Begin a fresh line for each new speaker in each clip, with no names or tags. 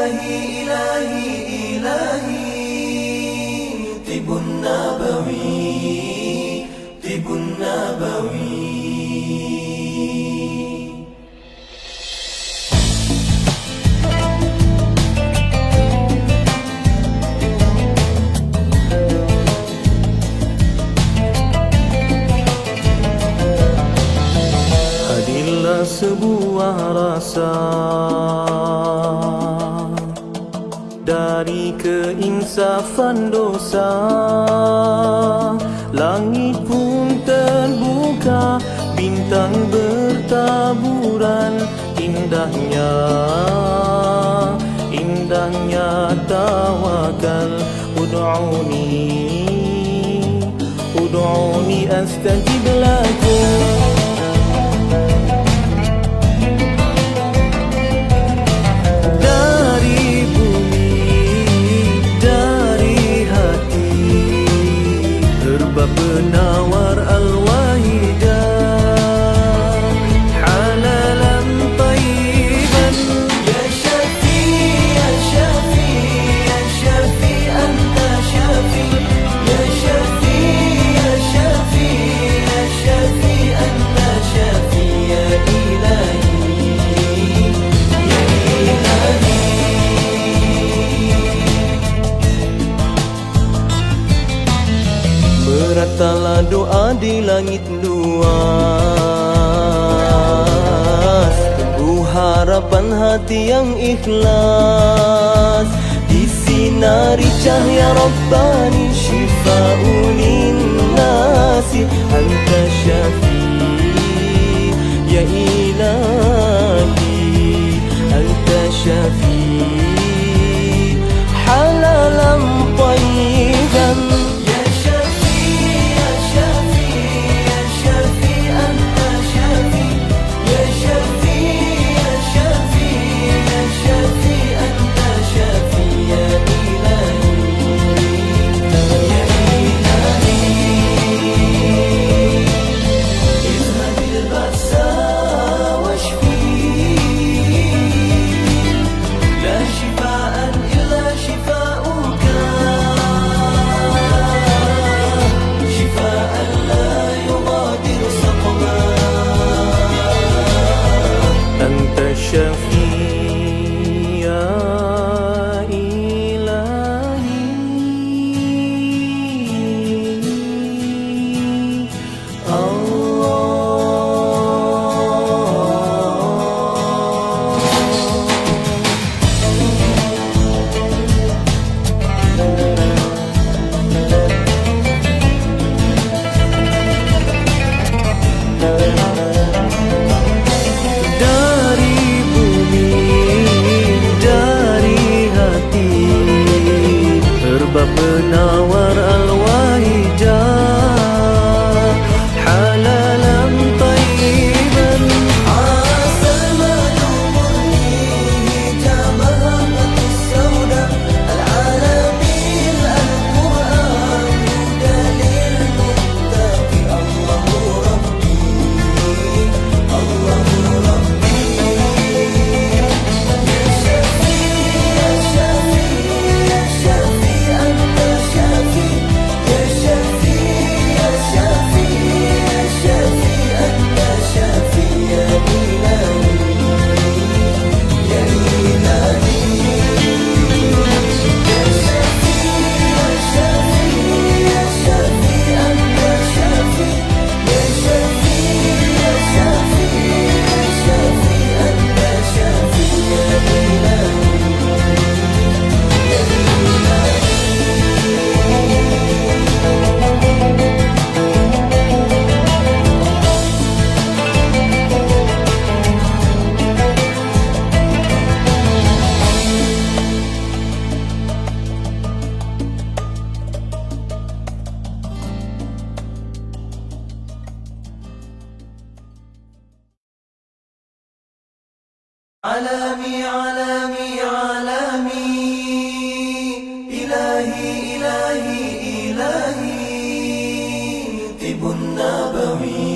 إلهي إلهي إلهي طب النبوي طب النبوي. Hadirlah sebuah rasa dari keinsafan dosa, langit pun terbuka, bintang bertaburan, indahnya, indahnya tawakal. Ud'uni astajib lakum. Penawar al-wahidah halalan tayyiban. Ya Syafi, Ya Syafi, Ya Syafi, Anta Syafi. Ya Syafi, Ya Syafi, Ya Syafi, Anta Syafi. Ya Ilahi, Ya Ilahi. Meratalah doa di langit luas, tunggu harapan hati yang ikhlas. Disinari cahaya Rabbani, syifa'un linnasi. Anta Syafi, Ya Ilahi, Anta Syafi, halalan tayyiban. Penawar al-wahidah halalan tayyiban. Asal madumuni jamahatul sauda al-alamin al-Quran dalil muttaqi. Allahu Rabbi, Allahu Rabbi. Ya Syafi, Ya Syafi, Ya Syafi, Anta Syafi. Ya Syafi, Ya Syafi, Ya Syafi, Anta Syafi. Ya Ilahi, Ya Ilahi. Ya Syafi, Ya Syafi, Ya Syafi, Anta Syafi. Ya Syafi, Ya Syafi, Ya Syafi, Anta Syafi. Ya Ilahi, Ya Ilahi. علامي علامي علامي إلهي إلهي إلهي طب النبوي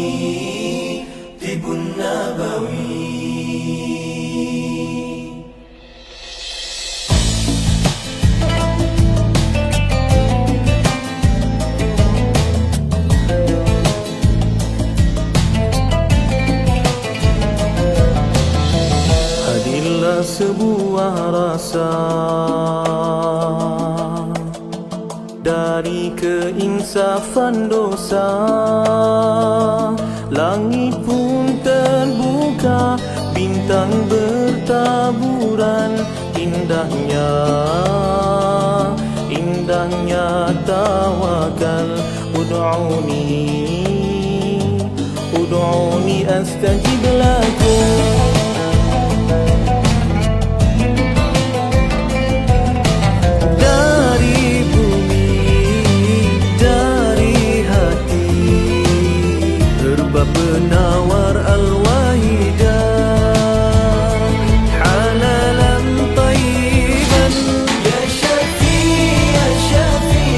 طب النبوي.
Hadirlah sebuah rasa dari keinsafan dosa. Langit pun terbuka, bintang bertaburan. Indahnya tawakal. Ud'uni astajib lakum. Penawar al-wahidah halalan tayyiban.
Ya Syafi, Ya Syafi,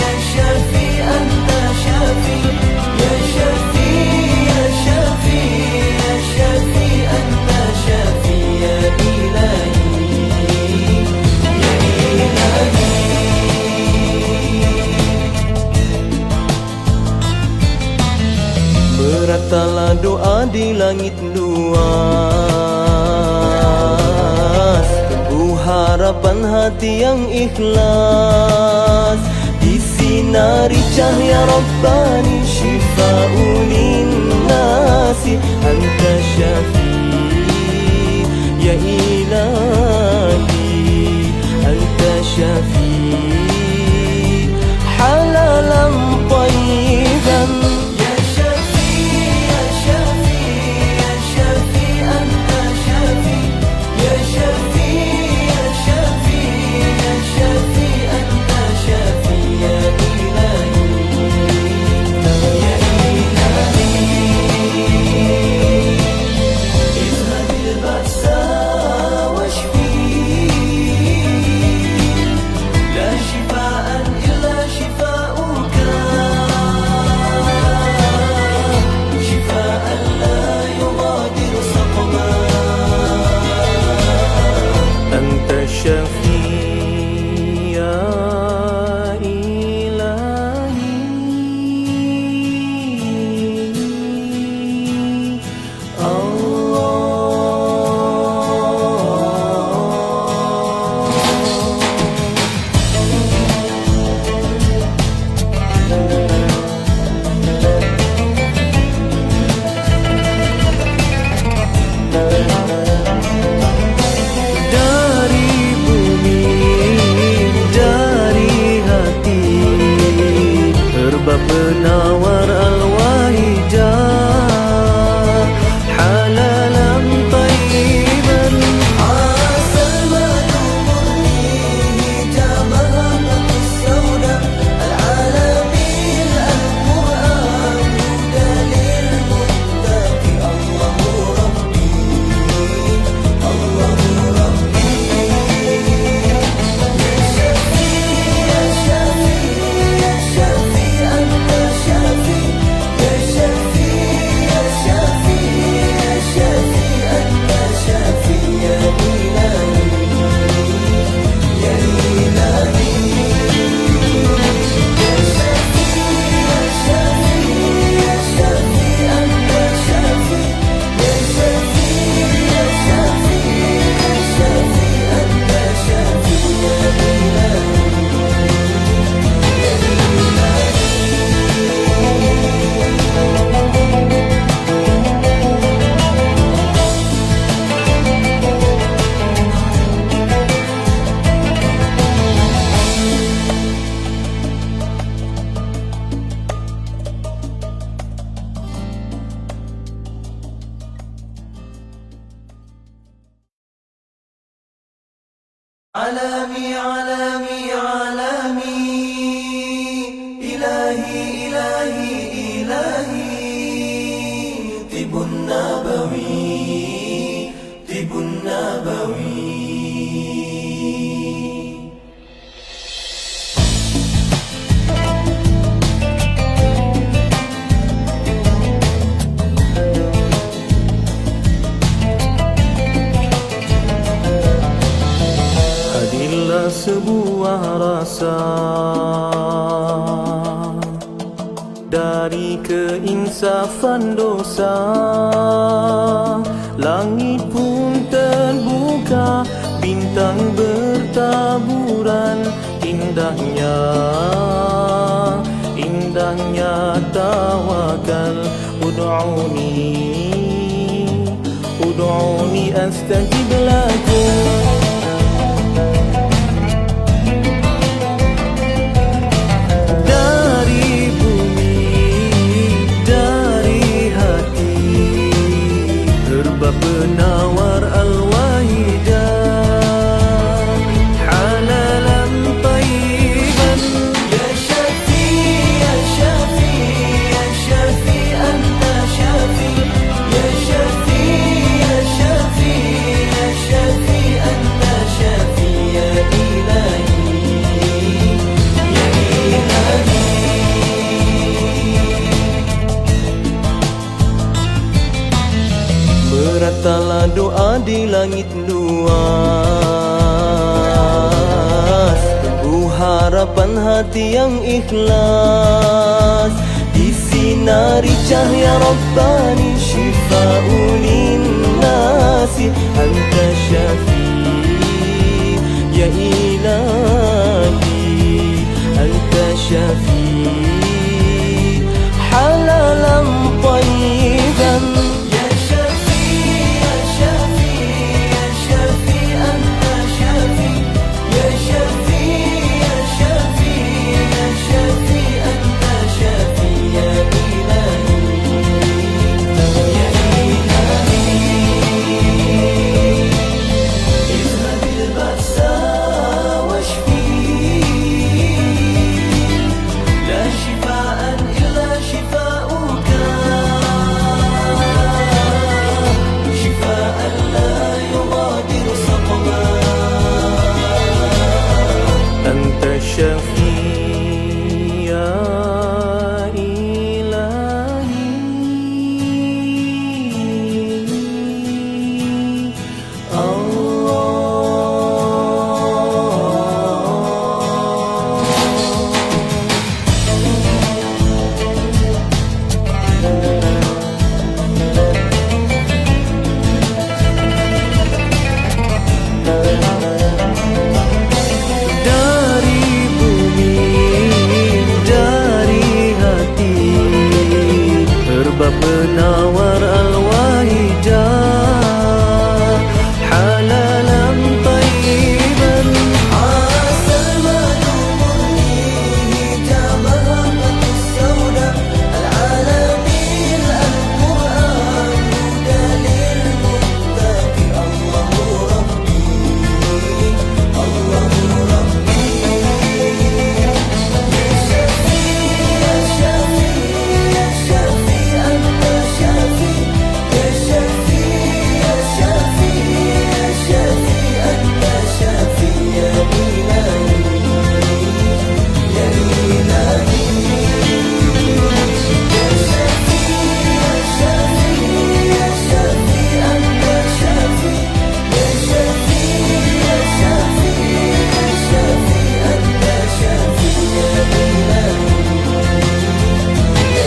Ya Syafi, Anta Syafi. Ya Syafi, Ya Syafi, Ya Syafi, Anta Syafi. Ya Ilahi, Ya Ilahi.
Meratalah doa di langit luas, tumbuh harapan hati yang ikhlas. Disinari cahaya Rabbani, syifa'un linnasi. Anta Syafi, Ya Ilahi, Anta Syafi, halalan tayyiban. Penawar al-wahidah halalan tayyiban.
Asal murni hijabah sauda al-alamin al-Quran hudalil muttaqi. Allahu Rabbi, Allahu Rabbi. Ya Syafi, Ya Syafi, Ya Syafi, Anta Syafi. Ya Syafi, Ya Syafi, Ya Syafi, Anta Syafi. Ya Ilahi, Ya Ilahi. Ya Syafi, Ya Syafi, Ya Syafi, Anta Syafi. Ya Syafi, Ya Syafi, Ya Syafi, Anta Syafi. Ya Ilahi, Ya Ilahi. علامي علامي علامي إلهي إلهي إلهي طب النبوي طب النبوي.
Hadirlah sebuah rasa dari keinsafan dosa. Langit pun terbuka, Mekah, bintang bertaburan, indahnya, indahnya tawakal. Ud'uni astajib lakum. Dari bumi, dari hati, herba penawar al-wahidah, halalan tayyiban.
Ya Syafi, Ya Syafi, Ya Syafi, Anta Syafi. Ya Syafi, Ya Syafi, Ya Syafi, Anta Syafi. Ya Ilahi, Ya Ilahi.
Meratalah doa di langit luas, teguh harapan hati yang ikhlas. Disinari cahaya Rabbani, syifa'un linnasi. Anta Syafi, Ya Ilahi, Anta Syafi, halalan tayyiban.
Ya Syafi, Ya Syafi, Ya Syafi, Anta Syafi. Ya Syafi, Ya Syafi, Ya Syafi, Anta Syafi. Ya Ilahi, Ya Ilahi. Izhabil ba'sa washfi, la shifaan illa shifauka, shifaan la yughadiru saqama.
Anta Syafi, Ya Ilahi, dari bumi, dari hati, herba penawar al-wahidah, halalan tayyiban.
Asal madu murni hijabah matus sauda, al-alamin al-Qur'an hudalil muttaqi. Allahu Rabbi, Allahu Rabbi. Ya Syafi, Ya Syafi, Ya Syafi, Anta Syafi. Ya Syafi, Ya Syafi, Ya Syafi, Anta Syafi. Ya Ilahi, Ya Ilahi. Ya Syafi, Ya Syafi, Ya Syafi, Anta Syafi. Ya Syafi, Ya Syafi, Ya Syafi, Anta Syafi. Ya Ilahi, Ya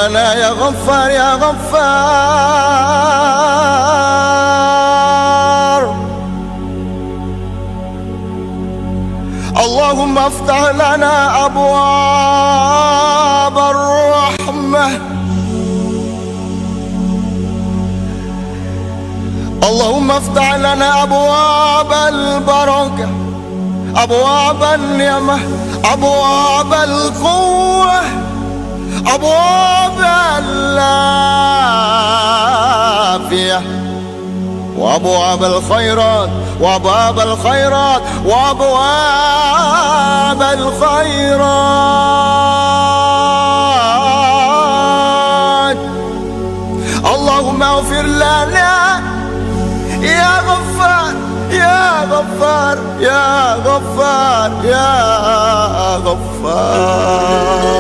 لنا يا غفار يا غفار. اللهم افتح لنا أبواب الرحمة. اللهم افتح لنا أبواب البركة، أبواب النعمة، أبواب القوة، أبواب العافية، وأبواب الخيرات، وأبواب الخيرات، وأبواب الخيرات. اللهم اغفر لنا يا غفار يا غفار يا غفار يا غفار.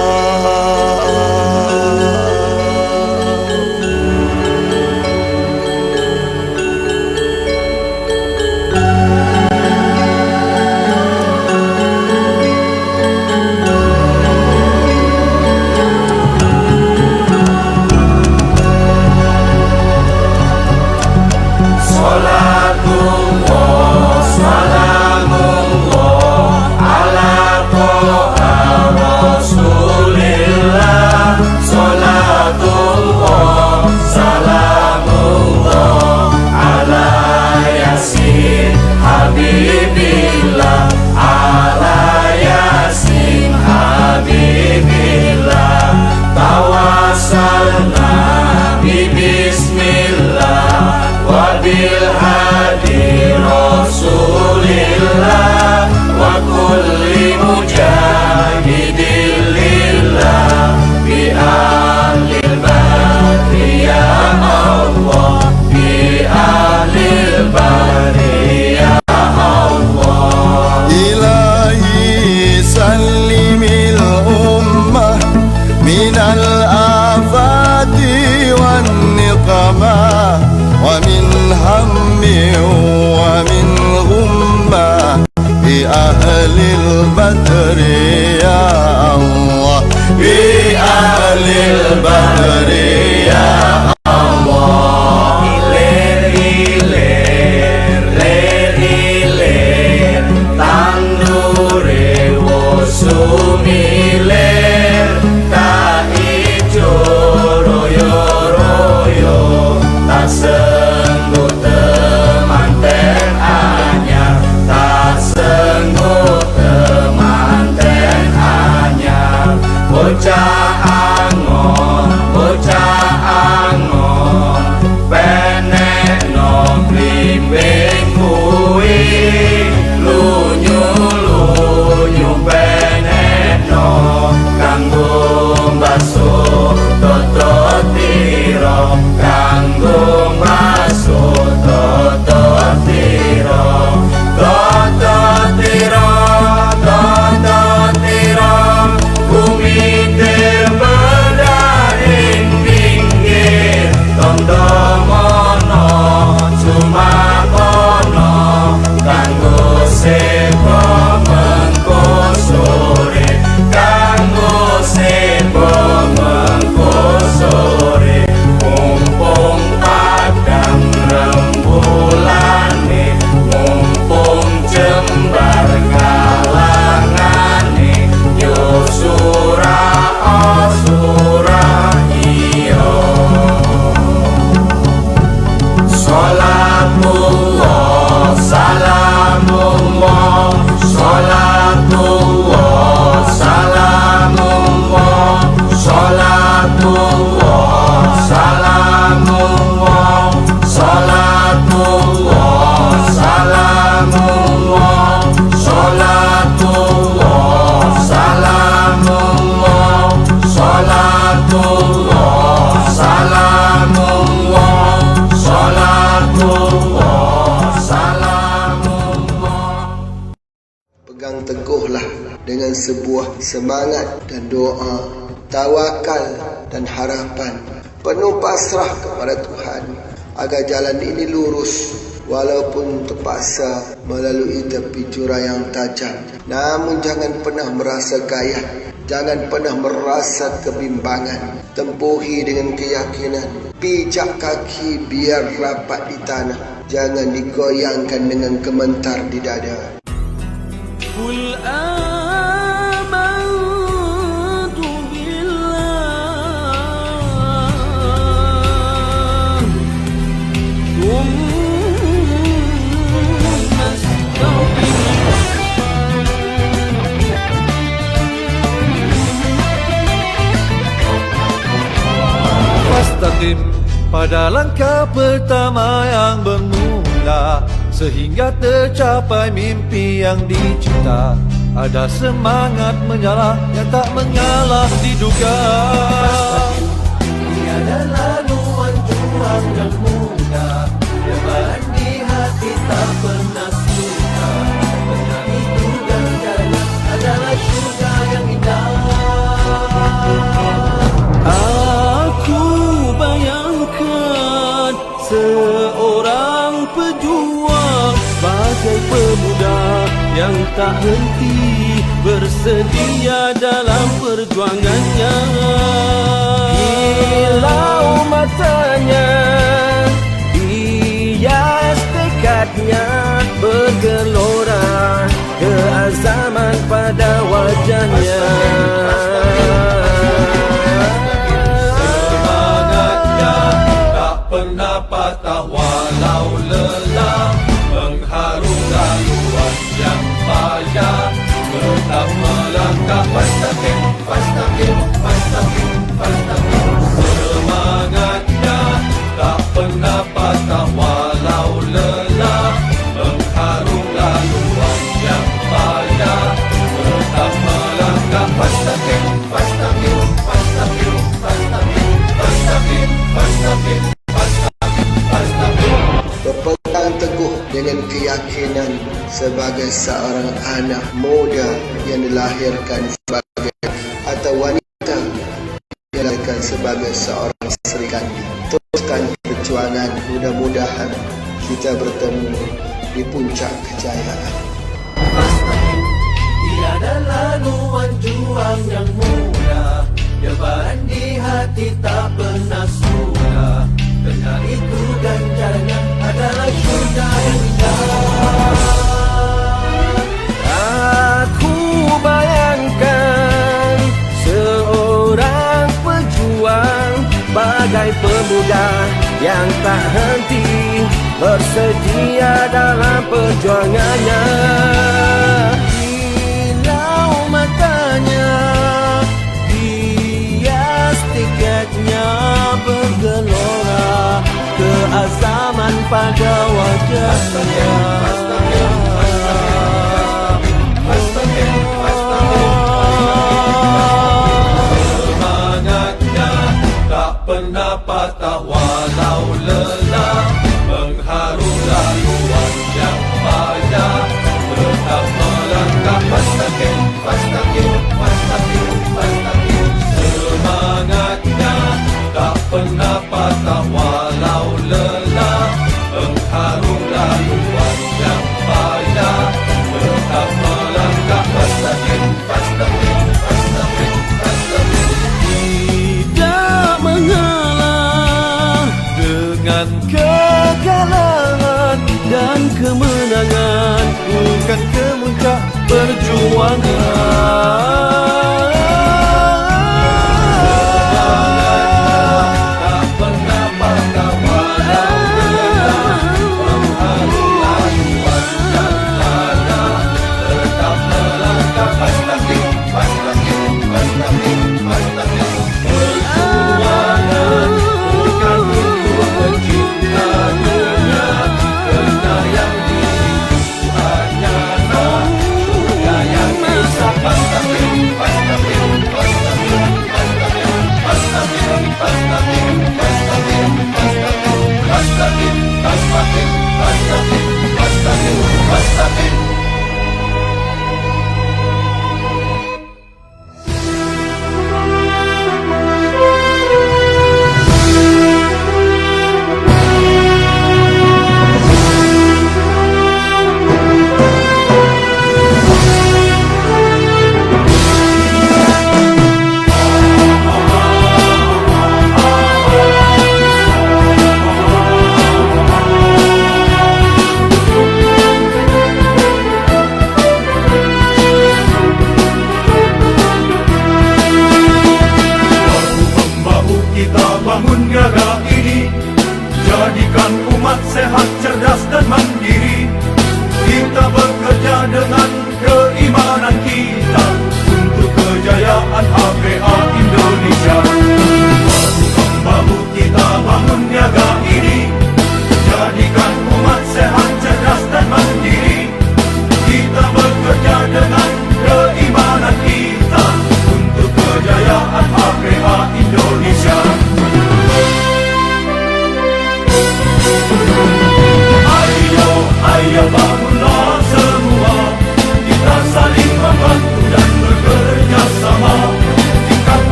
ومن هم ومن غمة بأهل البدر يا الله، بأهل البدر يا الله. Ilir ilir lir ilir tandure wosumilir tak ijo royo royo tak sengguh temanten anyar, tak sengguh temanten anyar. Bocah angon, bocah angon, penek no blimbing kuwi, lunyu lunyu penek no kanggo baso toto tiro, kanggo baso toto tiro, toto tiro, toto tiro. Bumi terbedaring pinggir tondo mono sumakono kanggo sebo mengko sore, kanggo sebo mengko sore. Mumpung padang rembulane, mumpung jembar galangane, nyusura asura iyo. Salatullah salamullah, salatullah salamullah, salatullah salamullah, salatullah salamullah, salatullah salamullah, salatullah salamullah, salatullah salamullah. Pegang teguhlah dengan sebuah semangat dan doa, tawakal dan harapan, penuh pasrah kepada Tuhan agar jalan ini lurus walaupun terpaksa melalui tepi jurang yang tajam. Namun jangan pernah merasa gayah Jangan pernah merasa kebimbangan. Tempuhi dengan keyakinan. Pijak kaki biar rapat di tanah. Jangan digoyangkan dengan gemetar di dada.
Qul amantu billah Thumma Fastaqim pada langkah pertama yang bermula, sehingga tercapai mimpi yang dicipta. Ada semangat menyala yang tak mengalah diduga. Tiada laluan juang yang mudah, lebaran di hati tak pernah suka. Karena itu ganjarnya adalah syurga yang indah. Aku bayangkan seorang pejuang bagai pemuda yang tak henti bersedia dalam perjuangannya. Kilau matanya, hias tekadnya, bergelora keazaman pada wajahnya. Semangatnya tak pernah patah walau lelah, mengharu laluan yang payah, tetap melangkah. Fastaqim, fastaqim, fastaqim, fastaqim. Semangatnya tak pernah patah walau lelah, mengharu laluan yang payah, tetap melangkah. Fastaqim, fastaqim, fastaqim, fastaqim, fastaqim, fastaqim, fastaqim, fastaqim.
Berpegang teguh dengan keyakinan sebagai seorang anak muda yang dilahirkan sebagai atau wanita yang dilahirkan sebagai seorang Sri Kandi. Teruskan perjuangan, mudah-mudahan kita bertemu di puncak kejayaan.
Tiada laluan juang yang mudah, lebaran di hati tak pernah suka. Karena itu ganjarnya adalah syurga yang indah. Aku bayangkan seorang pejuang bagai pemuda yang tak henti bersedia dalam perjuangannya. Kilau matanya, hias tiketnya, bergelora keazaman pada wajahnya. Semangatnya tak pernah patah walau lelah, mengharu laluan yang payah, tetap melangkah. Fastaqim, fastaqim, fastaqim, fastaqim. Semangatnya tak pernah patah walau lelah, mengharu laluan yang payah, tetap melangkah. Fastaqim, fastaqim, fastaqim, fastaqim. Tidak mengalah dengan kegagalan dan kemenangan, bukan kemunculan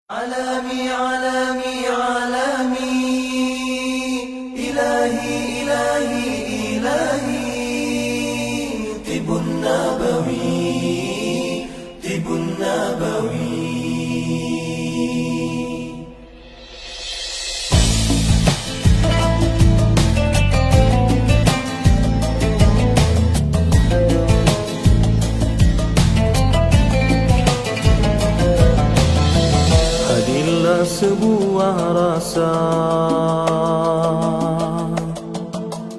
عالمي عالمي عالمي إلهي إلهي إلهي طب النبوي طب النبوي. Hadirlah sebuah rasa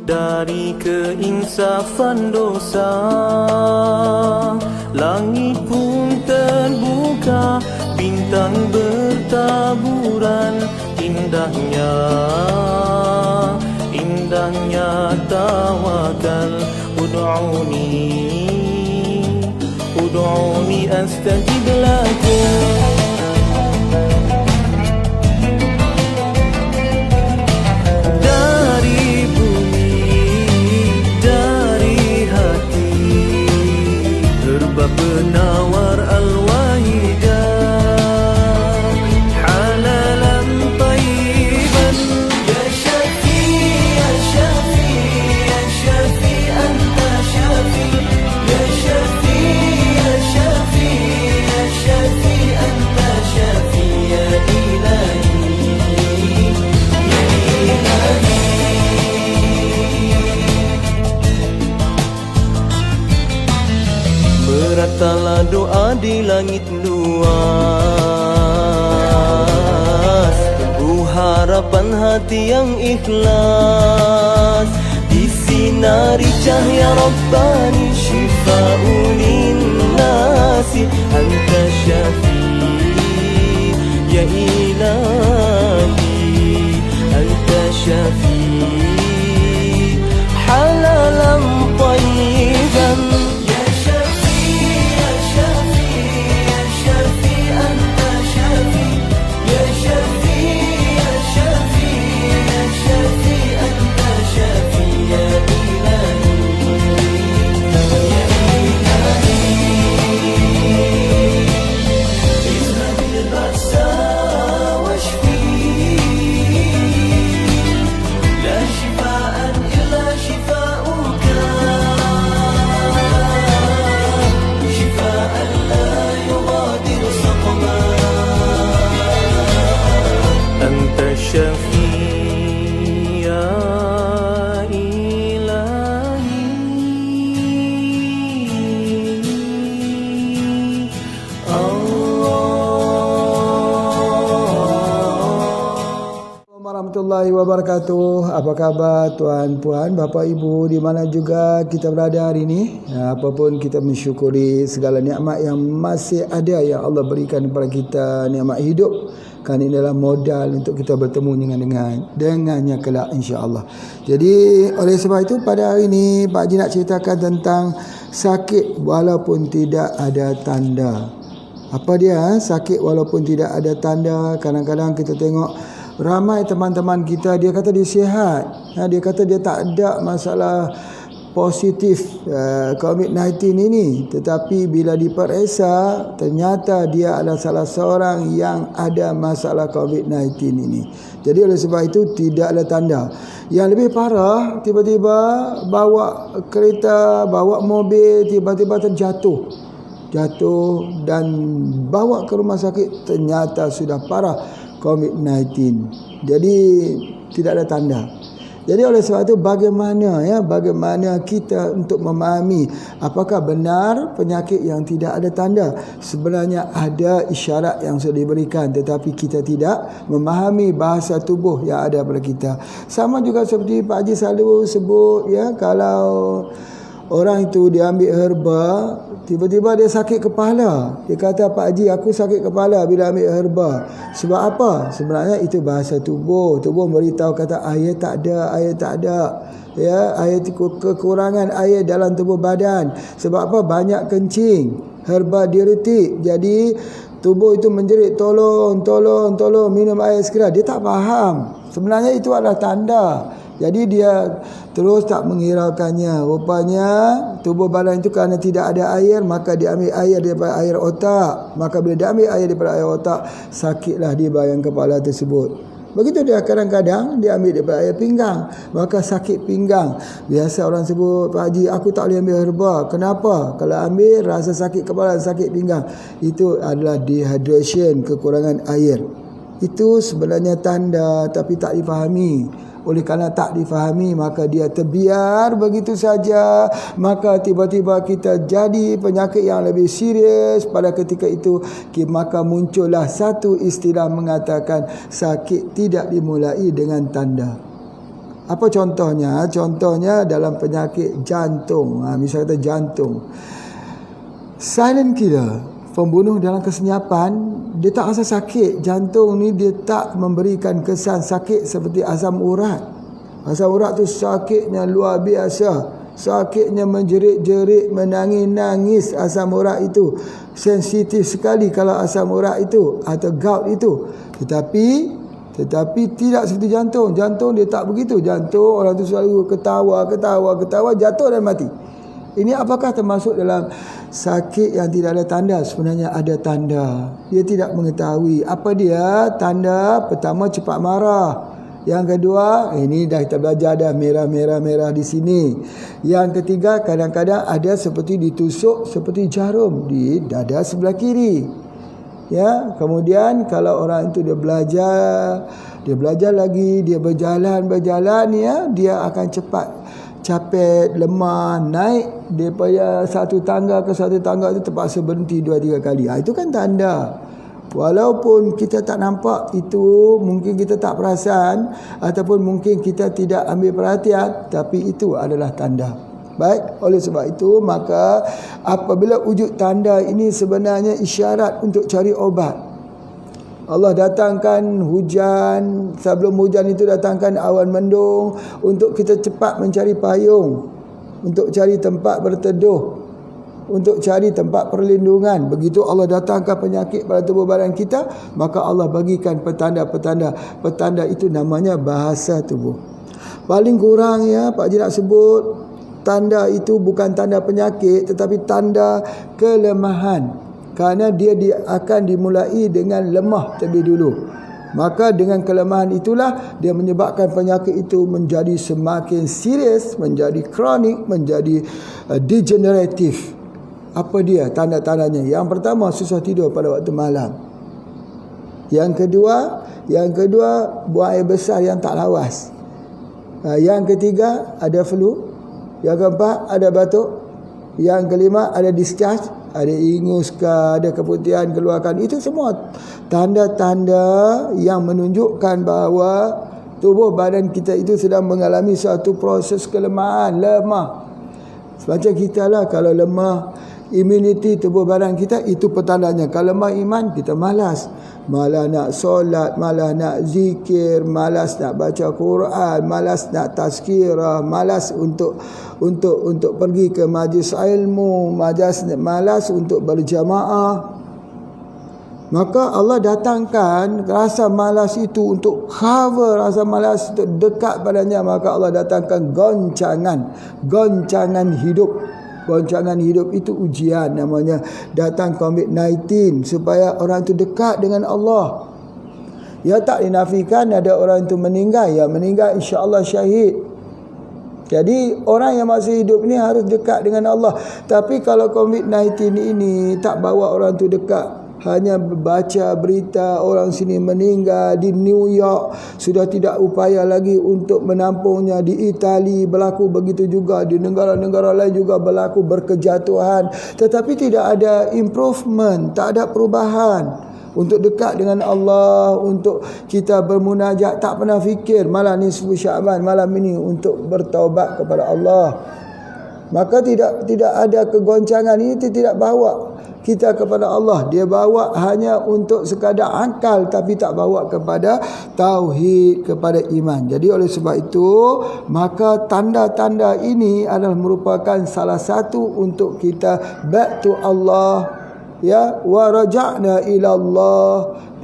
dari keinsafan dosa, langit pun terbuka, bintang bertaburan, indahnya indahnya tawakal. Ud'uni astajib lakum. Penawar al-wahidah halalan tayyiban. Ya Syafi, Ya Syafi, Ya Syafi, Anta Syafi. Ya Syafi, Ya Syafi, Ya Syafi, Anta Syafi. Ya Ilahi, Ya Ilahi. Meratalah doa di langit luas, teguh harapan hati yang ikhlas, disinari cahaya Rabbani, syifa'un linnasi. Anta Syafi, Ya Ilahi, Anta Syafi, halalan tayyiban.
Warahmatullahi wabarakatuh. Apa khabar tuan puan, bapa ibu di mana juga kita berada hari ini? Apapun kita mensyukuri segala nikmat yang masih ada yang Allah berikan kepada kita, nikmat hidup. Kan ini adalah modal untuk kita bertemu dengannya kelak insya-Allah. Jadi oleh sebab itu pada hari ini Pak Haji nak ceritakan tentang sakit walaupun tidak ada tanda. Apa dia sakit walaupun tidak ada tanda? Kadang-kadang kita tengok ramai teman-teman kita, dia kata dia sihat, dia kata dia tak ada masalah positif COVID-19 ini, tetapi bila diperiksa ternyata dia adalah salah seorang yang ada masalah COVID-19 ini. Jadi oleh sebab itu tidak ada tanda. Yang lebih parah, tiba-tiba bawa kereta, bawa mobil, tiba-tiba terjatuh dan bawa ke rumah sakit, ternyata sudah parah COVID-19. Jadi tidak ada tanda. Jadi oleh sebab itu bagaimana kita untuk memahami apakah benar penyakit yang tidak ada tanda. Sebenarnya ada isyarat yang sudah diberikan, tetapi kita tidak memahami bahasa tubuh yang ada pada kita. Sama juga seperti Pak Haji selalu sebut, kalau orang itu dia ambil herba, tiba-tiba dia sakit kepala. Dia kata, Pak Haji, aku sakit kepala bila ambil herba. Sebab apa? Sebenarnya itu bahasa tubuh. Tubuh beritahu kata air tak ada. Air kekurangan air dalam tubuh badan. Sebab apa? Banyak kencing. Herba diuretik. Jadi tubuh itu menjerit, tolong minum air segera. Dia tak faham. Sebenarnya itu adalah tanda. Jadi dia terus tak menghiraukannya. Rupanya tubuh badan itu kerana tidak ada air, maka dia ambil air daripada air otak. Maka bila dia ambil air daripada air otak, sakitlah di bayang kepala tersebut. Begitu dia kadang-kadang dia ambil daripada air pinggang, maka sakit pinggang. Biasa orang sebut, Pak Haji, aku tak boleh ambil herba. Kenapa? Kalau ambil rasa sakit kepala, sakit pinggang. Itu adalah dehydration, kekurangan air. Itu sebenarnya tanda tapi tak difahami. Oleh kerana tak difahami, maka dia terbiar begitu saja. Maka tiba-tiba kita jadi penyakit yang lebih serius. Pada ketika itu, maka muncullah satu istilah mengatakan sakit tidak dimulai dengan tanda. Apa contohnya? Contohnya dalam penyakit jantung. Misalnya kata jantung. Silent killer, pembunuh dalam kesenyapan, dia tak rasa sakit. Jantung ni dia tak memberikan kesan sakit seperti asam urat. Asam urat tu sakitnya luar biasa. Sakitnya menjerit-jerit, menangis-nangis asam urat itu. Sensitif sekali kalau asam urat itu atau gout itu. Tetapi tidak seperti jantung. Jantung dia tak begitu. Jantung orang tu selalu ketawa, jatuh dan mati. Ini apakah termasuk dalam sakit yang tidak ada tanda? Sebenarnya ada tanda. Dia tidak mengetahui. Apa dia? Tanda pertama cepat marah. Yang kedua, ini dah kita belajar dah, merah-merah di sini. Yang ketiga, kadang-kadang ada seperti ditusuk seperti jarum di dada sebelah kiri. Ya, kemudian kalau orang itu dia belajar lagi, dia berjalan ya, dia akan cepat capek, lemah, naik daripada satu tangga ke satu tangga itu terpaksa berhenti 2-3 kali. Itu kan tanda. Walaupun kita tak nampak itu, mungkin kita tak perasan ataupun mungkin kita tidak ambil perhatian, tapi itu adalah tanda. Baik, oleh sebab itu maka apabila wujud tanda ini sebenarnya isyarat untuk cari obat. Allah datangkan hujan, sebelum hujan itu datangkan awan mendung untuk kita cepat mencari payung, untuk cari tempat berteduh, untuk cari tempat perlindungan. Begitu Allah datangkan penyakit pada tubuh badan kita, maka Allah bagikan petanda-petanda. Petanda itu namanya bahasa tubuh. Paling kurang ya Pak Haji nak sebut, tanda itu bukan tanda penyakit tetapi tanda kelemahan. Kerana dia akan dimulai dengan lemah terlebih dulu. Maka dengan kelemahan itulah dia menyebabkan penyakit itu menjadi semakin serius, menjadi kronik, menjadi degeneratif. Apa dia tanda-tandanya? Yang pertama, susah tidur pada waktu malam. Yang kedua buang air besar yang tak lawas. Yang ketiga, ada flu. Yang keempat, ada batuk. Yang kelima, ada discharge, ada ingus ke, ada keputihan keluarkan. Itu semua tanda-tanda yang menunjukkan bahawa tubuh badan kita itu sedang mengalami suatu proses kelemahan, lemah. Macam kita lah, kalau lemah immunity tubuh badan kita, itu petandanya. Kalau lemah iman, kita malas. Malah nak solat, malah nak zikir, malas nak baca Quran, malas nak tazkirah, malas untuk pergi ke majlis ilmu, malas untuk berjamaah. Maka Allah datangkan rasa malas itu untuk cover rasa malas, untuk dekat padanya. Maka Allah datangkan goncangan hidup. Goncangan hidup itu ujian namanya. Datang COVID-19 supaya orang itu dekat dengan Allah. Ya, tak dinafikan ada orang itu meninggal. Ya, meninggal insya-Allah syahid. Jadi orang yang masih hidup ni harus dekat dengan Allah. Tapi kalau COVID-19 ini tak bawa orang itu dekat, hanya baca berita orang sini meninggal di New York, sudah tidak upaya lagi untuk menampungnya. Di Itali berlaku begitu juga, di negara-negara lain juga berlaku berkejatuhan, tetapi tidak ada improvement, tak ada perubahan. Untuk dekat dengan Allah, untuk kita bermunajat, tak pernah fikir malam ni nisfu Syaban, malam ini untuk bertaubat kepada Allah. Maka tidak ada kegoncangan ini, tidak bawa kita kepada Allah. Dia bawa hanya untuk sekadar akal, tapi tak bawa kepada tauhid, kepada iman. Jadi oleh sebab itu, maka tanda-tanda ini adalah merupakan salah satu untuk kita back to Allah, ya, wa raja'na ila Allah,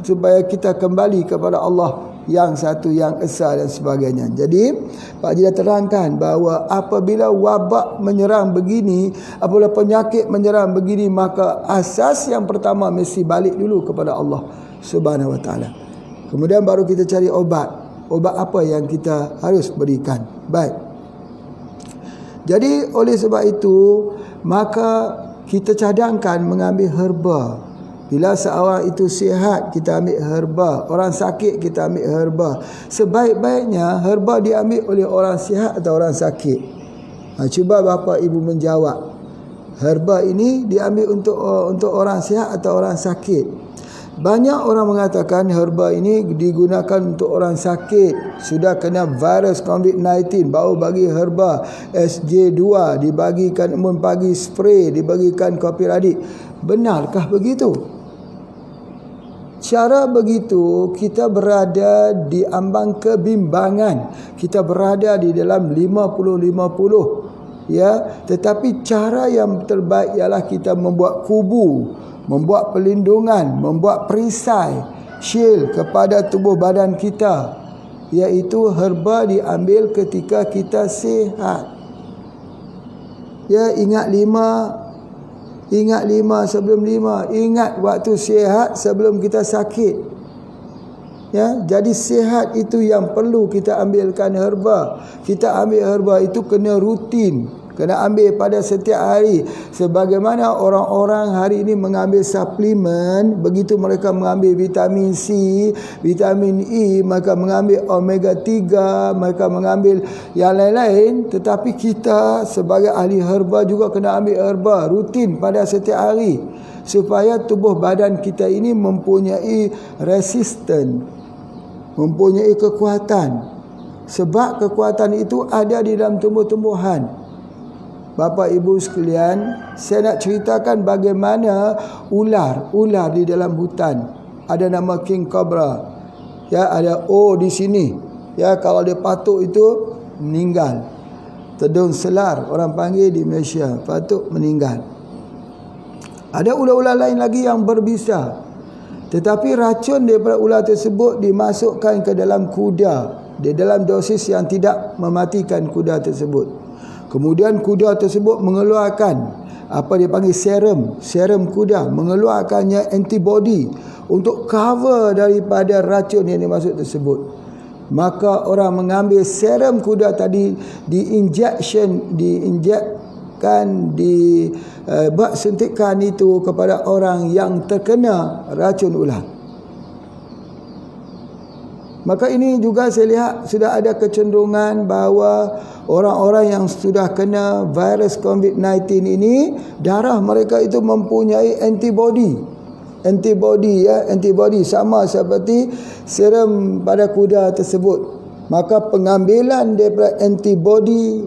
supaya kita kembali kepada Allah. yang satu yang esa dan sebagainya. Jadi Pak Haji dah terangkan bahawa apabila wabak menyerang begini, apabila penyakit menyerang begini, maka asas yang pertama mesti balik dulu kepada Allah Subhanahu Wa Taala. Kemudian baru kita cari obat. Obat apa yang kita harus berikan. Baik. Jadi oleh sebab itu, maka kita cadangkan mengambil herba. Bila seorang itu sihat, kita ambil herba. Orang sakit, kita ambil herba. Sebaik-baiknya herba diambil oleh orang sihat atau orang sakit. Cuba bapa ibu menjawab. Herba ini diambil untuk orang sihat atau orang sakit? Banyak orang mengatakan herba ini digunakan untuk orang sakit. Sudah kena virus COVID-19, baru bagi herba SJ2, dibagikan embun pagi spray, dibagikan kopi radik. Benarkah begitu? Cara begitu kita berada di ambang kebimbangan. Kita berada di dalam 50-50. Ya, tetapi cara yang terbaik ialah kita membuat kubu, membuat pelindungan, membuat perisai, shield kepada tubuh badan kita, iaitu herba diambil ketika kita sihat. Ya, ingat lima sebelum lima. Ingat waktu sihat sebelum kita sakit. Ya, jadi sihat itu yang perlu kita ambilkan herba. Kita ambil herba itu kena rutin, kena ambil pada setiap hari. Sebagaimana orang-orang hari ini mengambil suplemen, begitu mereka mengambil vitamin C, vitamin E, mereka mengambil omega 3, mereka mengambil yang lain-lain. Tetapi kita sebagai ahli herba juga kena ambil herba rutin pada setiap hari, supaya tubuh badan kita ini mempunyai resisten, mempunyai kekuatan. Sebab kekuatan itu ada di dalam tumbuh-tumbuhan. Bapa ibu sekalian, saya nak ceritakan bagaimana ular di dalam hutan. Ada nama king cobra. Ya, ada O di sini. Ya, kalau dia patuk itu meninggal. Tedung selar orang panggil di Malaysia, patuk meninggal. Ada ular-ular lain lagi yang berbisa. Tetapi racun daripada ular tersebut dimasukkan ke dalam kuda, di dalam dosis yang tidak mematikan kuda tersebut. Kemudian kuda tersebut mengeluarkan apa dia panggil serum kuda, mengeluarkannya antibody untuk cover daripada racun yang dimasuk tersebut. Maka orang mengambil serum kuda tadi, buat suntikan itu kepada orang yang terkena racun ular. Maka ini juga saya lihat sudah ada kecenderungan bahawa orang-orang yang sudah kena virus COVID-19 ini, darah mereka itu mempunyai antibody sama seperti serum pada kuda tersebut. Maka pengambilan daripada antibody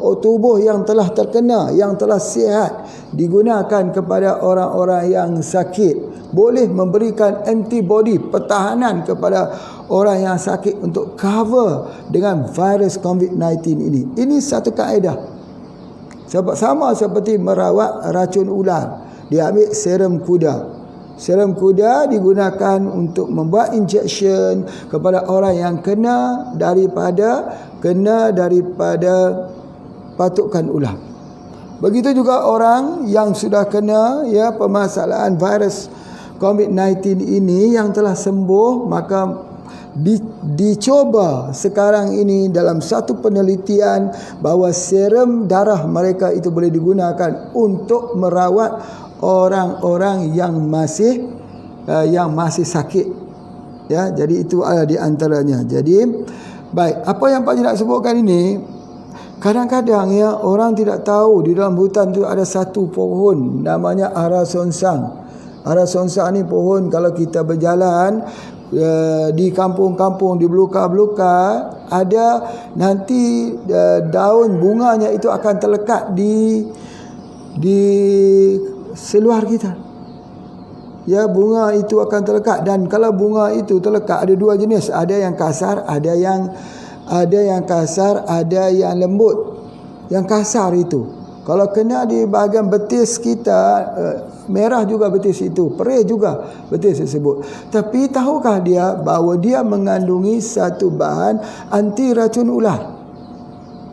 tubuh yang telah terkena, yang telah sihat, digunakan kepada orang-orang yang sakit, boleh memberikan antibody, pertahanan kepada orang yang sakit untuk cover dengan virus COVID-19 ini. Ini satu kaedah. Sama seperti merawat racun ular, dia ambil serum kuda. Serum kuda digunakan untuk membuat injection kepada orang yang kena daripada patukan ular. Begitu juga orang yang sudah kena permasalahan virus COVID-19 ini yang telah sembuh, maka dicoba sekarang ini dalam satu penelitian bahawa serum darah mereka itu boleh digunakan untuk merawat orang-orang yang masih sakit. Ya, jadi itu ada di antaranya. Jadi baik, apa yang Pak Haji nak sebutkan ini, kadang-kadang orang tidak tahu di dalam hutan itu ada satu pohon namanya ara sonsang. Ara sonsang ni pohon kalau kita berjalan di kampung-kampung, di belukar-belukar, ada nanti daun bunganya itu akan terlekat di seluar kita. Ya, bunga itu akan terlekat, dan kalau bunga itu terlekat ada dua jenis, ada yang kasar, ada yang lembut. Yang kasar itu Kalau kena di bahagian betis kita, merah juga betis itu, perih juga betis tersebut. Tapi tahukah dia bahawa dia mengandungi satu bahan anti racun ular?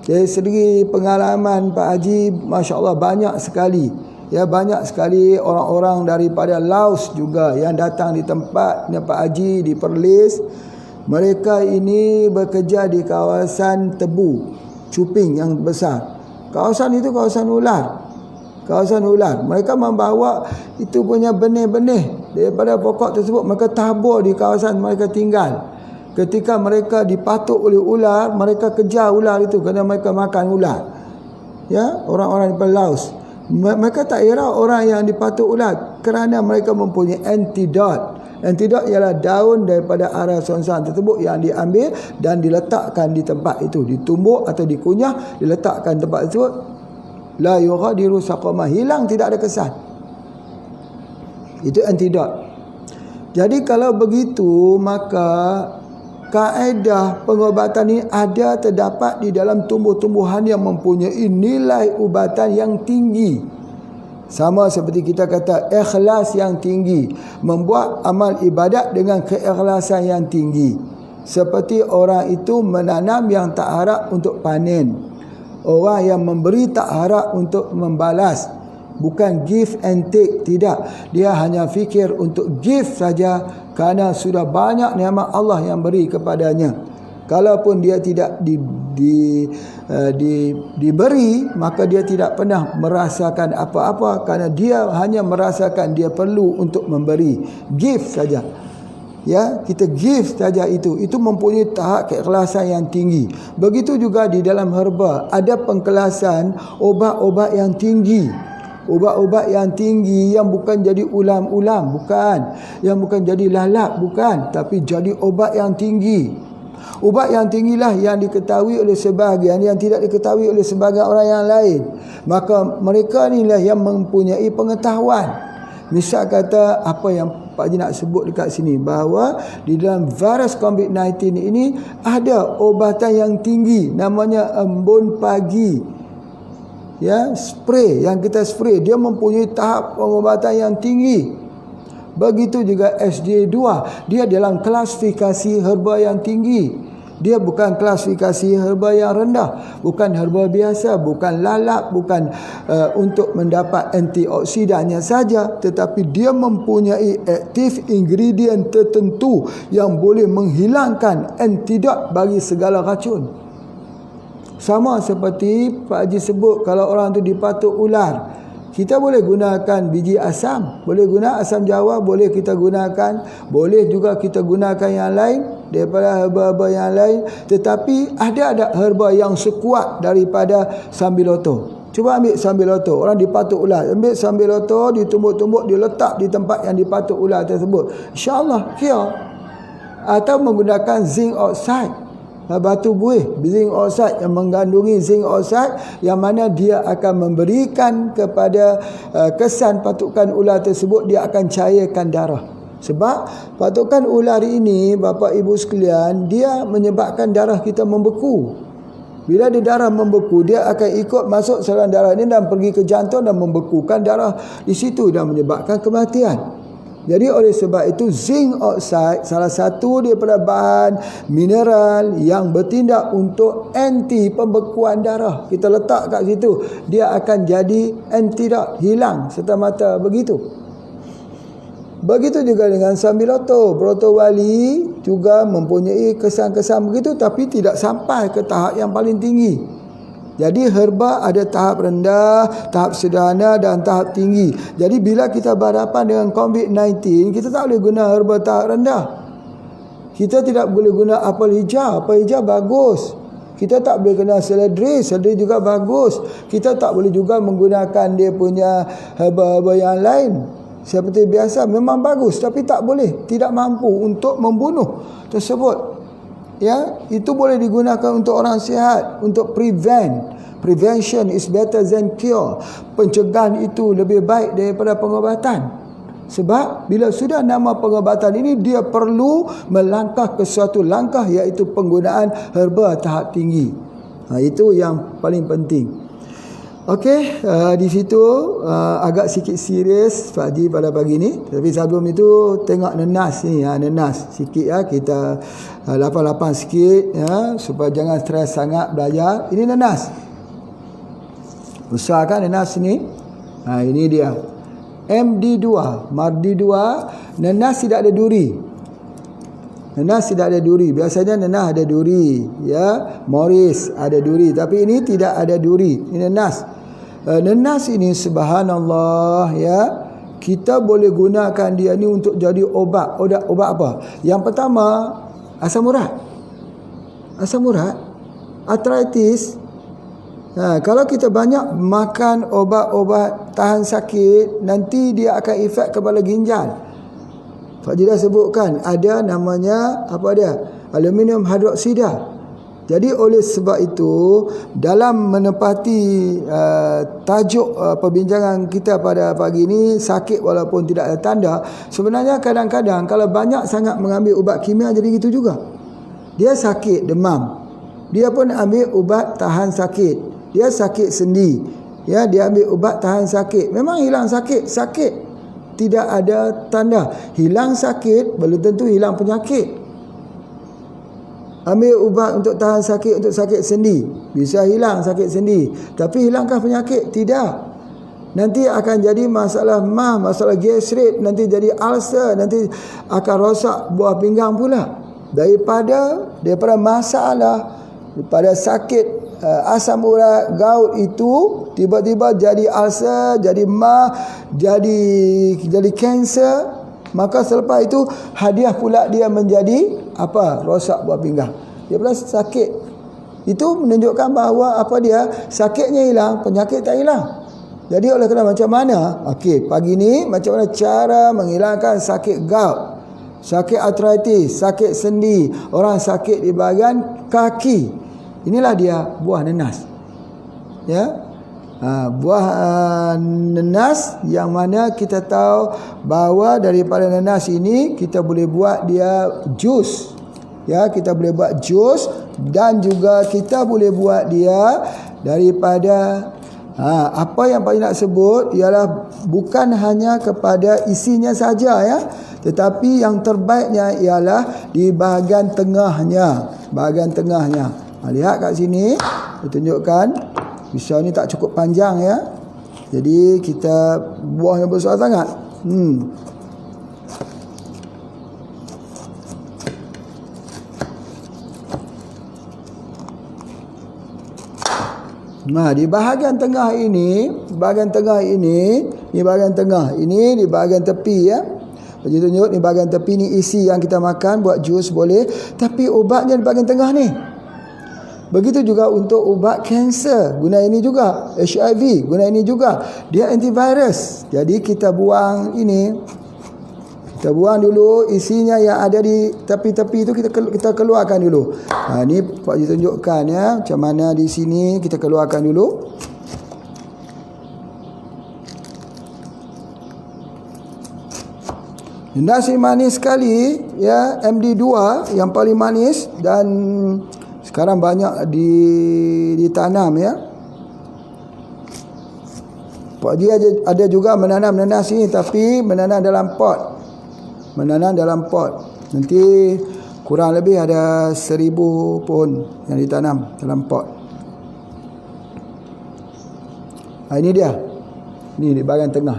Dari segi pengalaman Pak Haji, Masya Allah banyak sekali. Ya, banyak sekali orang-orang daripada Laos juga yang datang di tempatnya Pak Haji di Perlis. Mereka ini bekerja di kawasan tebu, cuping yang besar. Kawasan itu kawasan ular. Kawasan ular. Mereka membawa itu punya benih-benih daripada pokok tersebut. Mereka tabur di kawasan mereka tinggal. Ketika mereka dipatuk oleh ular, mereka kejar ular itu kerana mereka makan ular. Ya, orang-orang di Laos. Mereka tak kira orang yang dipatuk ular kerana mereka mempunyai antidot. Antidot ialah daun daripada arah sonsan tersebut yang diambil dan diletakkan di tempat itu, ditumbuk atau dikunyah, diletakkan tempat tersebut. La yughadiru saqama, hilang, tidak ada kesan. Itu antidot. Jadi kalau begitu, maka kaedah pengobatan ini terdapat di dalam tumbuh-tumbuhan yang mempunyai nilai ubatan yang tinggi. Sama seperti kita kata ikhlas yang tinggi, membuat amal ibadat dengan keikhlasan yang tinggi. Seperti orang itu menanam yang tak harap untuk panen. Orang yang memberi tak harap untuk membalas. Bukan give and take, tidak. Dia hanya fikir untuk give saja kerana sudah banyak nikmat Allah yang beri kepadanya. Kalaupun dia tidak diberi, maka dia tidak pernah merasakan apa-apa kerana dia hanya merasakan dia perlu untuk memberi. Give saja. Ya, kita give saja itu mempunyai tahap keikhlasan yang tinggi. Begitu juga di dalam herba ada pengkelasan obat-obat yang tinggi. Ubat-ubat yang tinggi yang bukan jadi ulam-ulam, bukan. Yang bukan jadi lalap, bukan. Tapi jadi obat yang tinggi. Ubat yang tinggilah yang diketahui oleh sebahagian, yang tidak diketahui oleh sebahagian orang yang lain. Maka mereka inilah yang mempunyai pengetahuan. Misal kata apa yang Pak Haji nak sebut dekat sini, bahawa di dalam virus COVID-19 ini ada ubatan yang tinggi, namanya embun pagi. Ya, spray yang kita spray, dia mempunyai tahap pengobatan yang tinggi. Begitu juga SJ2, dia dalam klasifikasi herba yang tinggi. Dia bukan klasifikasi herba yang rendah, bukan herba biasa, bukan lalap, bukan untuk mendapat antioksidannya saja, tetapi dia mempunyai aktif ingredient tertentu yang boleh menghilangkan antidot bagi segala racun. Sama seperti Pak Haji sebut, kalau orang tu dipatuk ular, kita boleh gunakan biji asam, boleh guna asam jawa, boleh kita gunakan, boleh juga kita gunakan yang lain daripada herba-herba yang lain. Tetapi ada herba yang sekuat daripada sambiloto. Cuba ambil sambiloto, orang dipatuk ular, ambil sambiloto, ditumbuk-tumbuk, diletak di tempat yang dipatuk ular tersebut, InsyaAllah cure. Atau menggunakan zinc oxide, batu buih, zinc oxide yang mengandungi zinc oxide, yang mana dia akan memberikan kepada kesan patukan ular tersebut, dia akan cairkan darah. Sebab patukan ular ini, Bapak Ibu sekalian, dia menyebabkan darah kita membeku. Bila dia darah membeku, dia akan ikut masuk saluran darah ini dan pergi ke jantung dan membekukan darah di situ dan menyebabkan kematian. Jadi oleh sebab itu zinc oxide salah satu daripada bahan mineral yang bertindak untuk anti pembekuan darah. Kita letak kat situ, dia akan jadi antidot, hilang serta-merta begitu. Begitu juga dengan sambiloto, brotowali juga mempunyai kesan-kesan begitu, tapi tidak sampai ke tahap yang paling tinggi. Jadi herba ada tahap rendah, tahap sederhana dan tahap tinggi. Jadi bila kita berhadapan dengan COVID-19, kita tak boleh guna herba tahap rendah. Kita tidak boleh guna apel hijau bagus. Kita tak boleh guna seledri juga bagus. Kita tak boleh juga menggunakan dia punya herba-herba yang lain. Seperti biasa memang bagus, tapi tak boleh, tidak mampu untuk membunuh tersebut. Ya, itu boleh digunakan untuk orang sihat, untuk prevention is better than cure. Pencegahan itu lebih baik daripada pengobatan. Sebab bila sudah nama pengobatan ini, dia perlu melangkah ke suatu langkah, iaitu penggunaan herba tahap tinggi. Itu yang paling penting. Okey, di situ agak sikit serius Pak Haji pada pagi ni. Tapi sebelum itu tengok nenas ni, nenas sikit ya, kita lapar-lapar sikit ya, supaya jangan stres sangat belajar. Ini nenas. Besar kan nenas ni? Ini dia. MD2, MARDI 2, nenas tidak ada duri. Nenas tidak ada duri. Biasanya nenas ada duri ya, Morris ada duri, tapi ini tidak ada duri. Ini nenas. Nenas ini subhanallah ya, kita boleh gunakan dia ni untuk jadi obat. Obat apa? Yang pertama, asam urat. Asam urat, arthritis. Kalau kita banyak makan obat-obat tahan sakit, nanti dia akan efek kepada ginjal. Pak Haji dah sebutkan, ada namanya apa dia? Aluminium hidroksida. Jadi oleh sebab itu, dalam menepati tajuk perbincangan kita pada pagi ini, sakit walaupun tidak ada tanda, sebenarnya kadang-kadang kalau banyak sangat mengambil ubat kimia jadi gitu juga. Dia sakit demam, dia pun ambil ubat tahan sakit. Dia sakit sendi, ya, dia ambil ubat tahan sakit. Memang hilang sakit, tidak ada tanda. Hilang sakit belum tentu hilang penyakit. Ambil ubat untuk tahan sakit, untuk sakit sendi, bisa hilang sakit sendi, tapi hilangkah penyakit? Tidak. Nanti akan jadi masalah masalah gastrik, nanti jadi ulcer, nanti akan rosak buah pinggang pula. Daripada masalah, daripada sakit asam urat, gout itu tiba-tiba jadi ulcer, jadi jadi kanser. Maka selepas itu hadiah pula dia menjadi apa? Rosak buah pinggang. Dia pula sakit. Itu menunjukkan bahawa apa dia? Sakitnya hilang, penyakit tak hilang. Jadi oleh kerana macam mana? Okey, pagi ni macam mana cara menghilangkan sakit gout, sakit arthritis, sakit sendi, orang sakit di bahagian kaki. Inilah dia buah nenas. Ya. Buah nenas yang mana kita tahu bahawa daripada nenas ini kita boleh buat dia jus. Ya, kita boleh buat jus, dan juga kita boleh buat dia daripada apa yang paling nak sebut ialah bukan hanya kepada isinya saja ya, tetapi yang terbaiknya ialah di bahagian tengahnya. Bahagian tengahnya. Lihat kat sini, saya tunjukkan. Pisau ni tak cukup panjang ya. Jadi kita buahnya besar sangat. Nah, di bahagian tengah ini, di bahagian tepi ya. Jadi tunjuk ni bahagian tepi ni isi yang kita makan, buat jus boleh, tapi ubatnya di bahagian tengah ni. Begitu juga untuk ubat kanser, guna ini juga. HIV, guna ini juga. Dia antivirus. Jadi kita buang ini. Kita buang dulu isinya yang ada di tepi-tepi itu, kita keluarkan dulu. Ini Pak Haji tunjukkan ya, macam mana di sini kita keluarkan dulu. Nasi manis sekali ya, MD2 yang paling manis, dan sekarang banyak ditanam ya. Pak Haji ada juga menanam nenas ini, tapi menanam dalam pot. Nanti kurang lebih ada 1000 pohon yang ditanam dalam pot. Ini dia. Ni di bahagian tengah.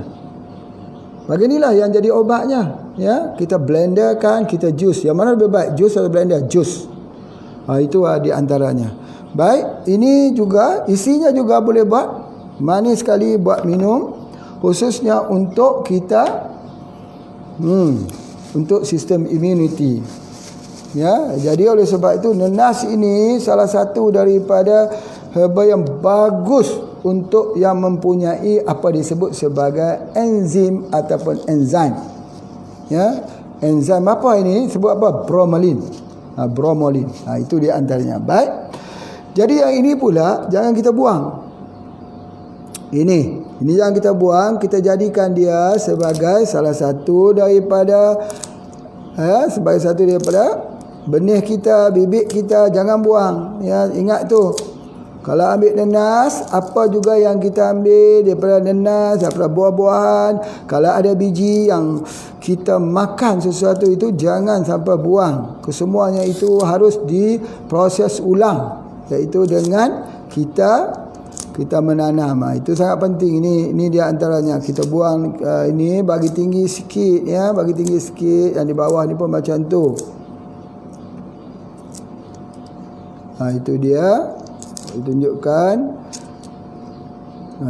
Bahagian inilah yang jadi obatnya ya. Kita blenderkan, kita jus. Yang mana lebih baik, jus atau blender? Jus. Itu di antaranya. Baik, ini juga isinya juga boleh buat manis sekali buat minum, khususnya untuk kita untuk sistem immunity. Ya, jadi oleh sebab itu nenas ini salah satu daripada herba yang bagus untuk yang mempunyai apa disebut sebagai enzim ataupun enzim. Ya, enzim apa ini? Sebut apa? Bromelain. Bromelain. Itu di antaranya. Baik. Jadi yang ini pula jangan kita buang. Ini yang kita buang, kita jadikan dia sebagai salah satu daripada benih kita, bibit kita, jangan buang ya. Ingat tu. Kalau ambil nenas, apa juga yang kita ambil daripada nenas, daripada buah-buahan, kalau ada biji yang kita makan sesuatu itu, jangan sampai buang. Kesemuanya itu harus diproses ulang, iaitu dengan kita menanam. Itu sangat penting. Ini dia antaranya. Kita buang ini bagi tinggi sikit ya, bagi tinggi sikit. Yang di bawah ni pun macam tu. Itu dia. Tunjukkan.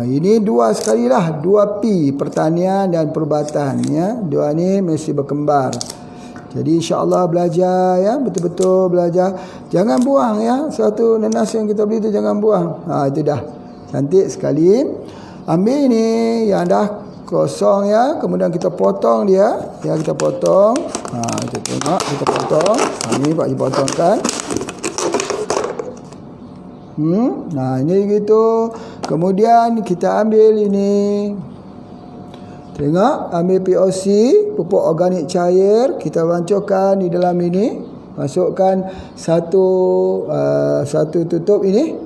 Ini dua sekali lah, 2P, pertanian dan perubatan ya. Dua ni mesti berkembar. Jadi insya-Allah belajar ya, betul-betul belajar. Jangan buang ya. Satu nenas yang kita beli tu jangan buang. Itu dah. Cantik sekali. Ambil ni yang dah kosong ya, kemudian kita potong dia. Ya, kita potong. Kita tengok, kita potong. Ni Pak Haji potongkan. Ini gitu. Kemudian kita ambil ini. Tengok, ambil POC, pupuk organik cair, kita bancuhkan di dalam ini. Masukkan satu tutup ini.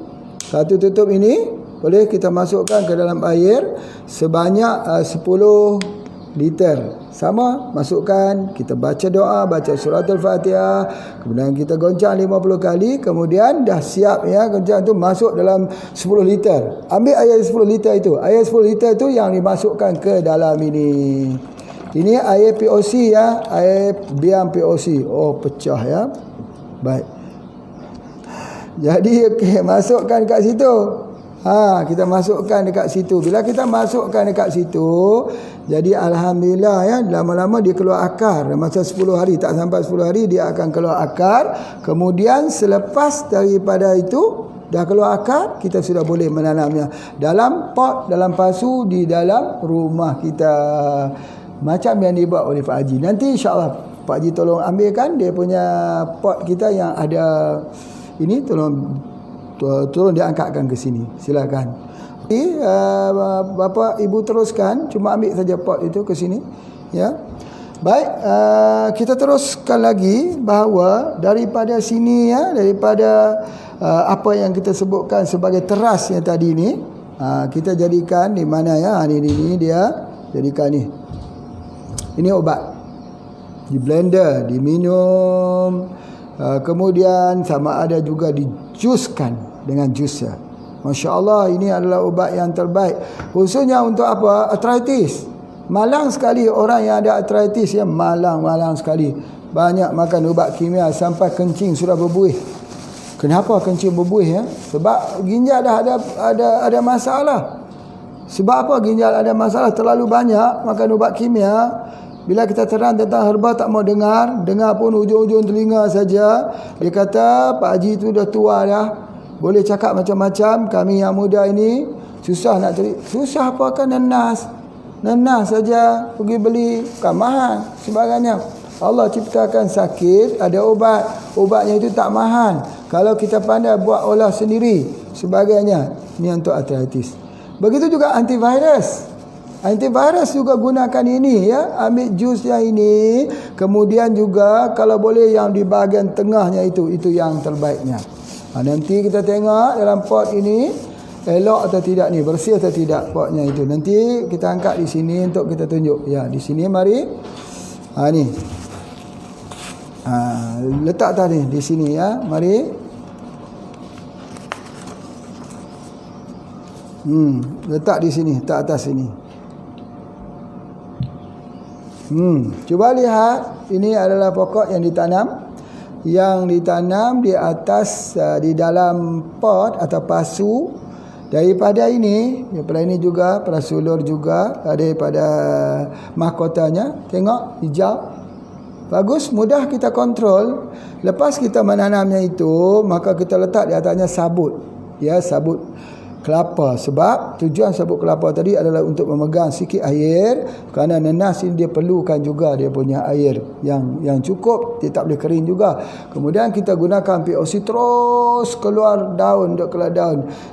Satu tutup ini boleh kita masukkan ke dalam air sebanyak 10 liter. Sama, masukkan, kita baca doa, baca surah Al-Fatihah, kemudian kita goncang 50 kali, kemudian dah siap ya, goncang tu masuk dalam 10 liter. Ambil air 10 liter itu. Air 10 liter itu yang dimasukkan ke dalam ini. Ini air POC ya, air biang POC. Oh, pecah ya. Baik. Jadi masukkan dekat situ. Kita masukkan dekat situ. Bila kita masukkan dekat situ, jadi alhamdulillah ya, lama-lama dia keluar akar. Masa 10 hari, tak sampai 10 hari dia akan keluar akar. Kemudian selepas daripada itu dah keluar akar, kita sudah boleh menanamnya dalam pot, dalam pasu di dalam rumah kita. Macam yang dibuat oleh Pak Haji. Nanti insya-Allah Pak Haji tolong ambilkan dia punya pot kita yang ada ini, tolong diangkatkan ke sini. Silakan. Bapa Ibu teruskan, cuma ambil saja pot itu ke sini ya. Baik, kita teruskan lagi bahawa daripada sini ya, daripada apa yang kita sebutkan sebagai teras yang tadi ni, kita jadikan di mana ya, ini dia jadikan ni. Ini obat. Di blender, diminum, kemudian sama ada juga dijuskan dengan jus ya. Masya Allah, ini adalah ubat yang terbaik, khususnya untuk apa? Arthritis. Malang sekali orang yang ada arthritis ya, malang sekali. Banyak makan ubat kimia sampai kencing sudah berbuih. Kenapa kencing berbuih ya? Sebab ginjal dah ada masalah. Sebab apa ginjal ada masalah? Terlalu banyak makan ubat kimia. Bila kita terang tentang herba tak mau dengar pun ujung-ujung telinga saja. Dia kata Pak Haji tu dah tua dah, boleh cakap macam-macam. Kami yang muda ini susah nak cari. Susah apa kan? Nenas saja pergi beli, bukan mahal sebagainya. Allah ciptakan sakit, ada ubatnya itu tak mahal. Kalau kita pandai buat olah sendiri sebagainya, ini untuk arthritis. Begitu juga antivirus juga gunakan ini ya. Ambil jus yang ini, kemudian juga kalau boleh yang di bahagian tengahnya itu yang terbaiknya. Nanti kita tengok dalam pot ini elok atau tidak ni, bersih atau tidak potnya itu. Nanti kita angkat di sini untuk kita tunjuk. Ya, di sini mari. Ni. Letak tadi di sini ya. Mari. Letak di sini, letak atas sini. Cuba lihat, ini adalah pokok yang ditanam di atas di dalam pot atau pasu. Daripada ini juga pada sulur juga, daripada mahkotanya. Tengok hijau. Bagus, mudah kita kontrol. Lepas kita menanamnya itu, maka kita letak di atasnya sabut. Ya, sabut kelapa. Sebab tujuan sabut kelapa tadi adalah untuk memegang sikit air, kerana nenas ini dia perlukan juga dia punya air yang cukup, dia tak boleh kering juga. Kemudian kita gunakan POC terus keluar daun.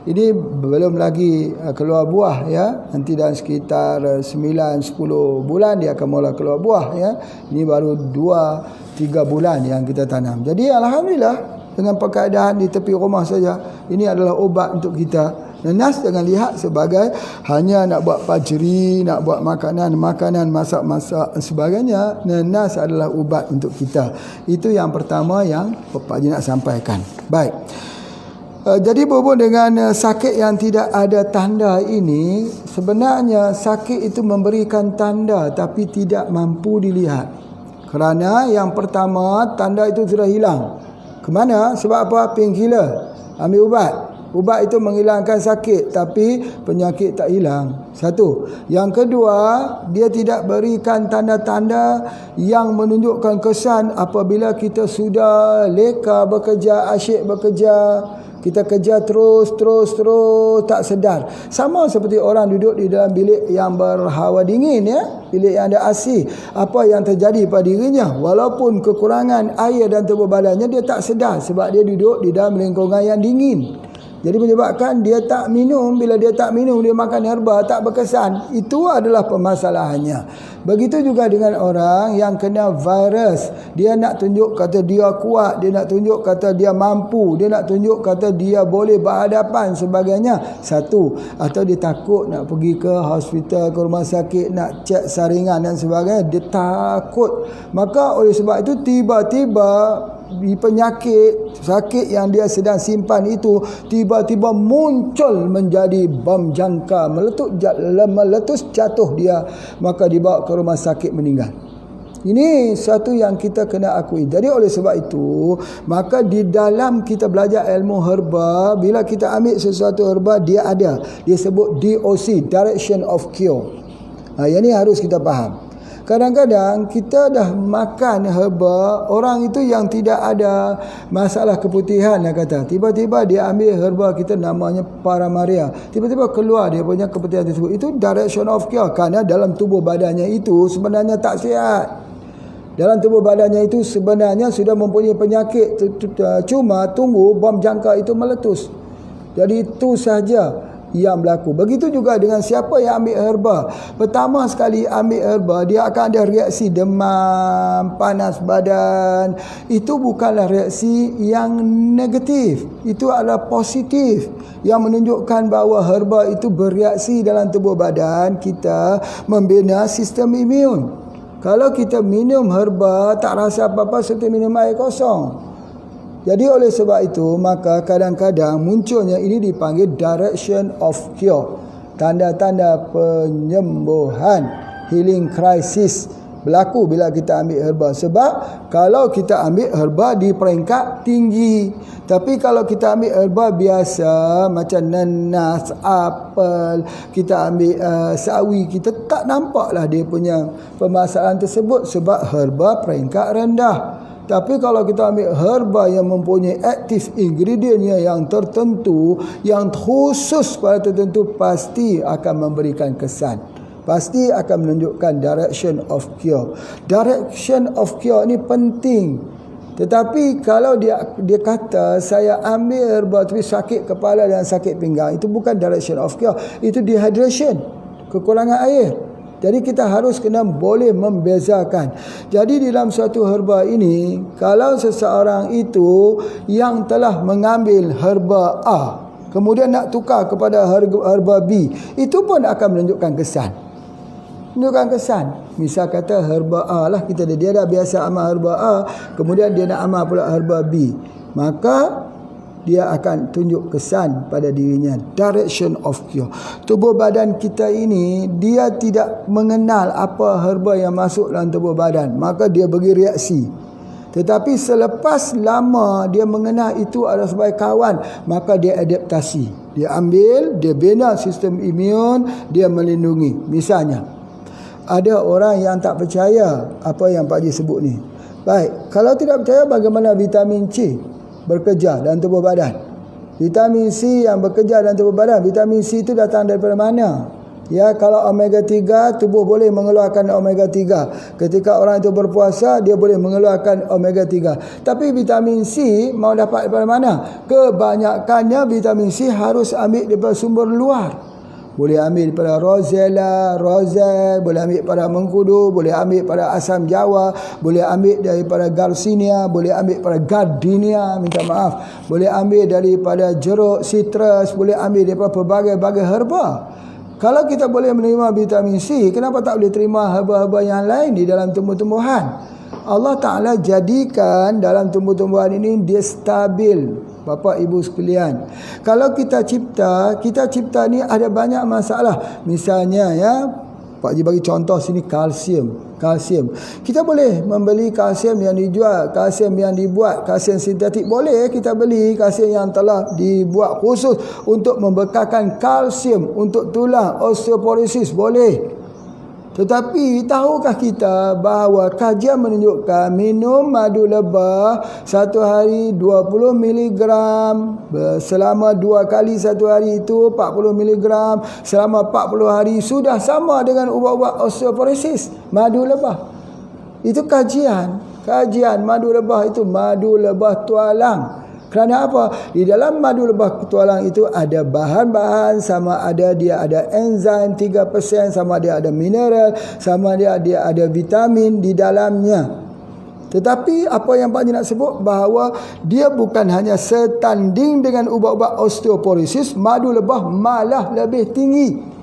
Ini belum lagi keluar buah ya. Nanti dalam sekitar 9-10 bulan dia akan mula keluar buah ya. Ini baru 2-3 bulan yang kita tanam. Jadi alhamdulillah dengan perkeadaan di tepi rumah saja. Ini adalah ubat untuk kita. Nanas jangan lihat sebagai hanya nak buat fajri, nak buat makanan, masak-masak dan sebagainya. Nanas adalah ubat untuk kita. Itu yang pertama yang Pak Haji nak sampaikan. Baik. Jadi berhubung dengan sakit yang tidak ada tanda ini, sebenarnya sakit itu memberikan tanda tapi tidak mampu dilihat. Kerana yang pertama, tanda itu sudah hilang. Kemana? Sebab apa? Painkiller. Ambil ubat. Ubat itu menghilangkan sakit tapi penyakit tak hilang. Satu. Yang kedua, dia tidak berikan tanda-tanda yang menunjukkan kesan apabila kita sudah leka bekerja, asyik bekerja. Kita kerja terus tak sedar. Sama seperti orang duduk di dalam bilik yang berhawa dingin, ya, bilik yang ada AC. Apa yang terjadi pada dirinya, walaupun kekurangan air dan tubuh badannya, dia tak sedar sebab dia duduk di dalam lingkungan yang dingin. Jadi menyebabkan dia tak minum. Bila dia tak minum, dia makan herba, tak berkesan. Itu adalah permasalahannya. Begitu juga dengan orang yang kena virus. Dia nak tunjuk kata dia kuat, dia nak tunjuk kata dia mampu, dia nak tunjuk kata dia boleh berhadapan sebagainya. Satu. Atau dia takut nak pergi ke hospital, ke rumah sakit, nak cek saringan dan sebagainya. Dia takut. Maka oleh sebab itu tiba-tiba penyakit sakit yang dia sedang simpan itu tiba-tiba muncul menjadi bom jangka, meletus jatuh dia, maka dibawa ke rumah sakit meninggal. Ini satu yang kita kena akui. Jadi oleh sebab itu, maka di dalam kita belajar ilmu herba, bila kita ambil sesuatu herba, dia ada, dia sebut DOC, Direction of Cure. Yang ini harus kita faham. Kadang-kadang kita dah makan herba, orang itu yang tidak ada masalah keputihan, dia kata. Tiba-tiba dia ambil herba kita namanya Paramaria. Tiba-tiba keluar dia punya keputihan tersebut. Itu direction of cure. Kerana dalam tubuh badannya itu sebenarnya tak sihat. Dalam tubuh badannya itu sebenarnya sudah mempunyai penyakit. Cuma tunggu bom jangka itu meletus. Jadi itu sahaja yang berlaku. Begitu juga dengan siapa yang ambil herba. Pertama sekali ambil herba, dia akan ada reaksi demam, panas badan. Itu bukanlah reaksi yang negatif. Itu adalah positif, yang menunjukkan bahawa herba itu bereaksi dalam tubuh badan kita, membina sistem imun. Kalau kita minum herba tak rasa apa-apa, seperti minum air kosong. Jadi oleh sebab itu, maka kadang-kadang munculnya ini dipanggil direction of cure. Tanda-tanda penyembuhan, healing crisis berlaku bila kita ambil herba. Sebab kalau kita ambil herba di peringkat tinggi. Tapi kalau kita ambil herba biasa macam nanas, apel, kita ambil sawi, kita tak nampaklah dia punya permasalahan tersebut sebab herba peringkat rendah. Tapi kalau kita ambil herba yang mempunyai aktif ingredientnya yang tertentu, yang khusus pada tertentu, pasti akan memberikan kesan. Pasti akan menunjukkan direction of cure. Direction of cure ni penting. Tetapi kalau dia kata saya ambil herba tapi sakit kepala dan sakit pinggang, itu bukan direction of cure. Itu dehydration, kekurangan air. Jadi kita harus kena boleh membezakan. Jadi dalam suatu herba ini, kalau seseorang itu yang telah mengambil herba A, kemudian nak tukar kepada herba B, itu pun akan menunjukkan kesan. Menunjukkan kesan. Misal kata herba A lah, dia dah biasa amal herba A, kemudian dia nak amal pula herba B. Maka dia akan tunjuk kesan pada dirinya. Direction of cure. Tubuh badan kita ini, dia tidak mengenal apa herba yang masuk dalam tubuh badan, maka dia bagi reaksi. Tetapi selepas lama dia mengenal itu adalah sebagai kawan, maka dia adaptasi. Dia ambil, dia bina sistem imun, dia melindungi. Misalnya, ada orang yang tak percaya apa yang Pak Haji sebut ni. Baik, kalau tidak percaya, bagaimana vitamin C bekerja dalam tubuh badan? Vitamin C yang bekerja dalam tubuh badan, vitamin C itu datang daripada mana? Ya, kalau omega 3, tubuh boleh mengeluarkan omega 3. Ketika orang itu berpuasa, dia boleh mengeluarkan omega 3. Tapi vitamin C mau dapat daripada mana? Kebanyakannya vitamin C harus ambil daripada sumber luar. boleh ambil daripada rosella, roselle, boleh ambil pada mengkudu, boleh ambil pada asam jawa, boleh ambil daripada garcinia, boleh ambil pada gardenia, minta maaf, boleh ambil daripada jeruk, citrus, boleh ambil daripada pelbagai-bagai herba. Kalau kita boleh menerima vitamin C, kenapa tak boleh terima herba-herba yang lain di dalam tumbuh-tumbuhan? Allah Ta'ala jadikan dalam tumbuh-tumbuhan ini dia stabil, Bapak Ibu sekalian. Kalau kita cipta ni ada banyak masalah. Misalnya ya, Pak Haji bagi contoh sini kalsium. Kita boleh membeli kalsium yang dijual, kalsium yang dibuat, kalsium sintetik. Boleh kita beli kalsium yang telah dibuat khusus untuk membekalkan kalsium untuk tulang, osteoporosis, boleh. Tetapi tahukah kita bahawa kajian menunjukkan minum madu lebah satu hari 20 mg selama 2 kali satu hari itu 40 mg selama 40 hari sudah sama dengan ubat-ubat osteoporosis. Madu lebah itu kajian madu lebah itu madu lebah tualang. Kerana apa? Di dalam madu lebah tualang itu ada bahan-bahan, sama ada dia ada enzim 3%, sama dia ada mineral, sama dia ada vitamin di dalamnya. Tetapi apa yang Pak Haji nak sebut bahawa dia bukan hanya setanding dengan ubat-ubat osteoporosis, madu lebah malah lebih tinggi.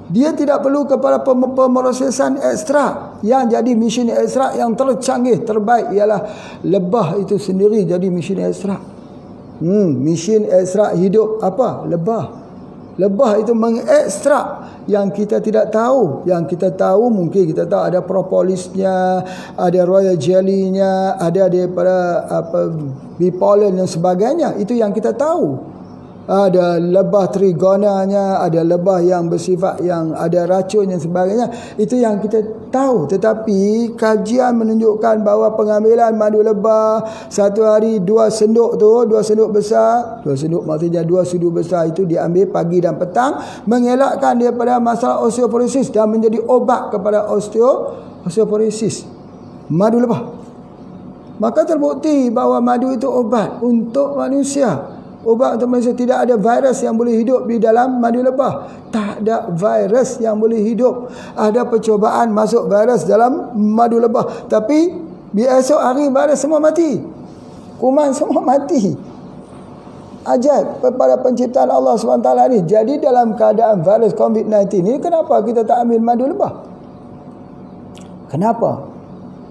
Dia tidak perlu kepada pemrosesan ekstrak. Yang jadi mesin ekstrak yang tercanggih, terbaik ialah lebah itu sendiri jadi mesin ekstrak. Mesin ekstrak hidup apa? Lebah. Lebah itu mengekstrak yang kita tidak tahu. Yang kita tahu mungkin kita tahu ada propolisnya, ada royal jelly-nya, ada daripada bee pollen dan sebagainya. Itu yang kita tahu. Ada lebah trigonanya, ada lebah yang bersifat yang ada racun dan sebagainya. Itu yang kita tahu. Tetapi kajian menunjukkan bahawa pengambilan madu lebah satu hari 2 senduk tu, 2 senduk besar, 2 senduk maksudnya 2 sudu besar itu diambil pagi dan petang, mengelakkan daripada masalah osteoporosis dan menjadi obat kepada osteoporosis. Madu lebah. Maka terbukti bahawa madu itu obat untuk manusia. Ubat untuk manusia. Tidak ada virus yang boleh hidup di dalam madu lebah. Tak ada virus yang boleh hidup. Ada percubaan masuk virus dalam madu lebah, tapi esok hari virus semua mati, kuman semua mati. Ajaib kepada penciptaan Allah SWT ni. Jadi dalam keadaan virus COVID-19 ni, kenapa kita tak ambil madu lebah?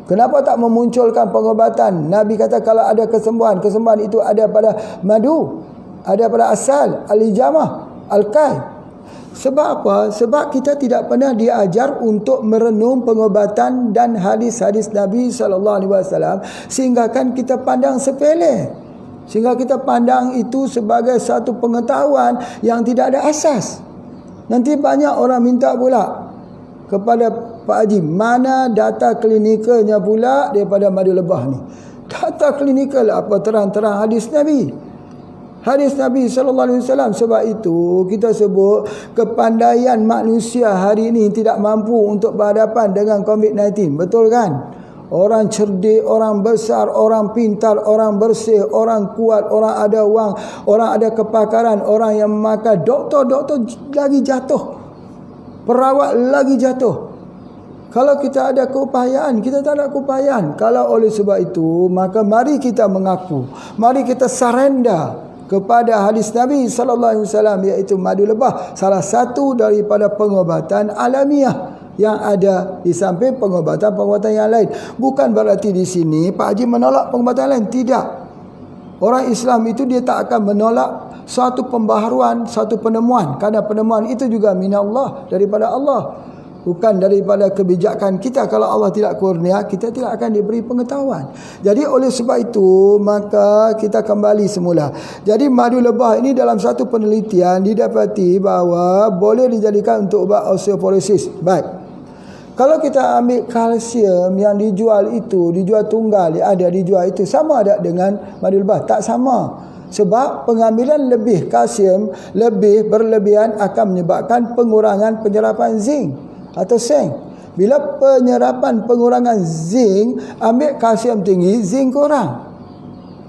Kenapa tak memunculkan pengobatan? Nabi kata kalau ada kesembuhan itu ada pada madu, ada pada asal, al-hijamah, al-kai. Sebab apa? Sebab kita tidak pernah diajar untuk merenung pengobatan dan hadis-hadis Nabi SAW, sehingga kan kita pandang sepele. Sehingga kita pandang itu sebagai satu pengetahuan yang tidak ada asas. Nanti banyak orang minta pula kepada Pak Haji, mana data klinikalnya pula daripada madu lebah ni? Data klinikal apa? Terang-terang hadis Nabi. Hadis Nabi SAW. Sebab itu kita sebut kepandaian manusia hari ini tidak mampu untuk berhadapan dengan COVID-19. Betul kan? Orang cerdik, orang besar, orang pintar, orang bersih, orang kuat, orang ada wang, orang ada kepakaran, orang yang makan. Doktor lagi jatuh, perawat lagi jatuh. Kalau kita ada keupayaan, kita tak ada keupayaan. Kalau oleh sebab itu, maka mari kita mengaku, mari kita surrender kepada hadis Nabi SAW, iaitu madu lebah, salah satu daripada pengobatan alamiah yang ada di samping pengobatan-pengobatan yang lain. Bukan berarti di sini Pak Haji menolak pengobatan lain, tidak. Orang Islam itu dia tak akan menolak suatu pembaharuan, suatu penemuan, kerana penemuan itu juga minallah, daripada Allah, bukan daripada kebijakan kita. Kalau Allah tidak kurnia, kita tidak akan diberi pengetahuan. Jadi oleh sebab itu, maka kita kembali semula. Jadi madu lebah ini dalam satu penelitian didapati bahawa boleh dijadikan untuk ubat osteoporosis. Baik. Kalau kita ambil kalsium yang dijual itu, dijual tunggal, ada dijual itu, sama ada dengan madu lebah? Tak sama. Sebab pengambilan lebih kalsium, lebih berlebihan akan menyebabkan pengurangan penyerapan zinc atau seng. Bila pengurangan zinc, ambil kalsium tinggi, zinc kurang.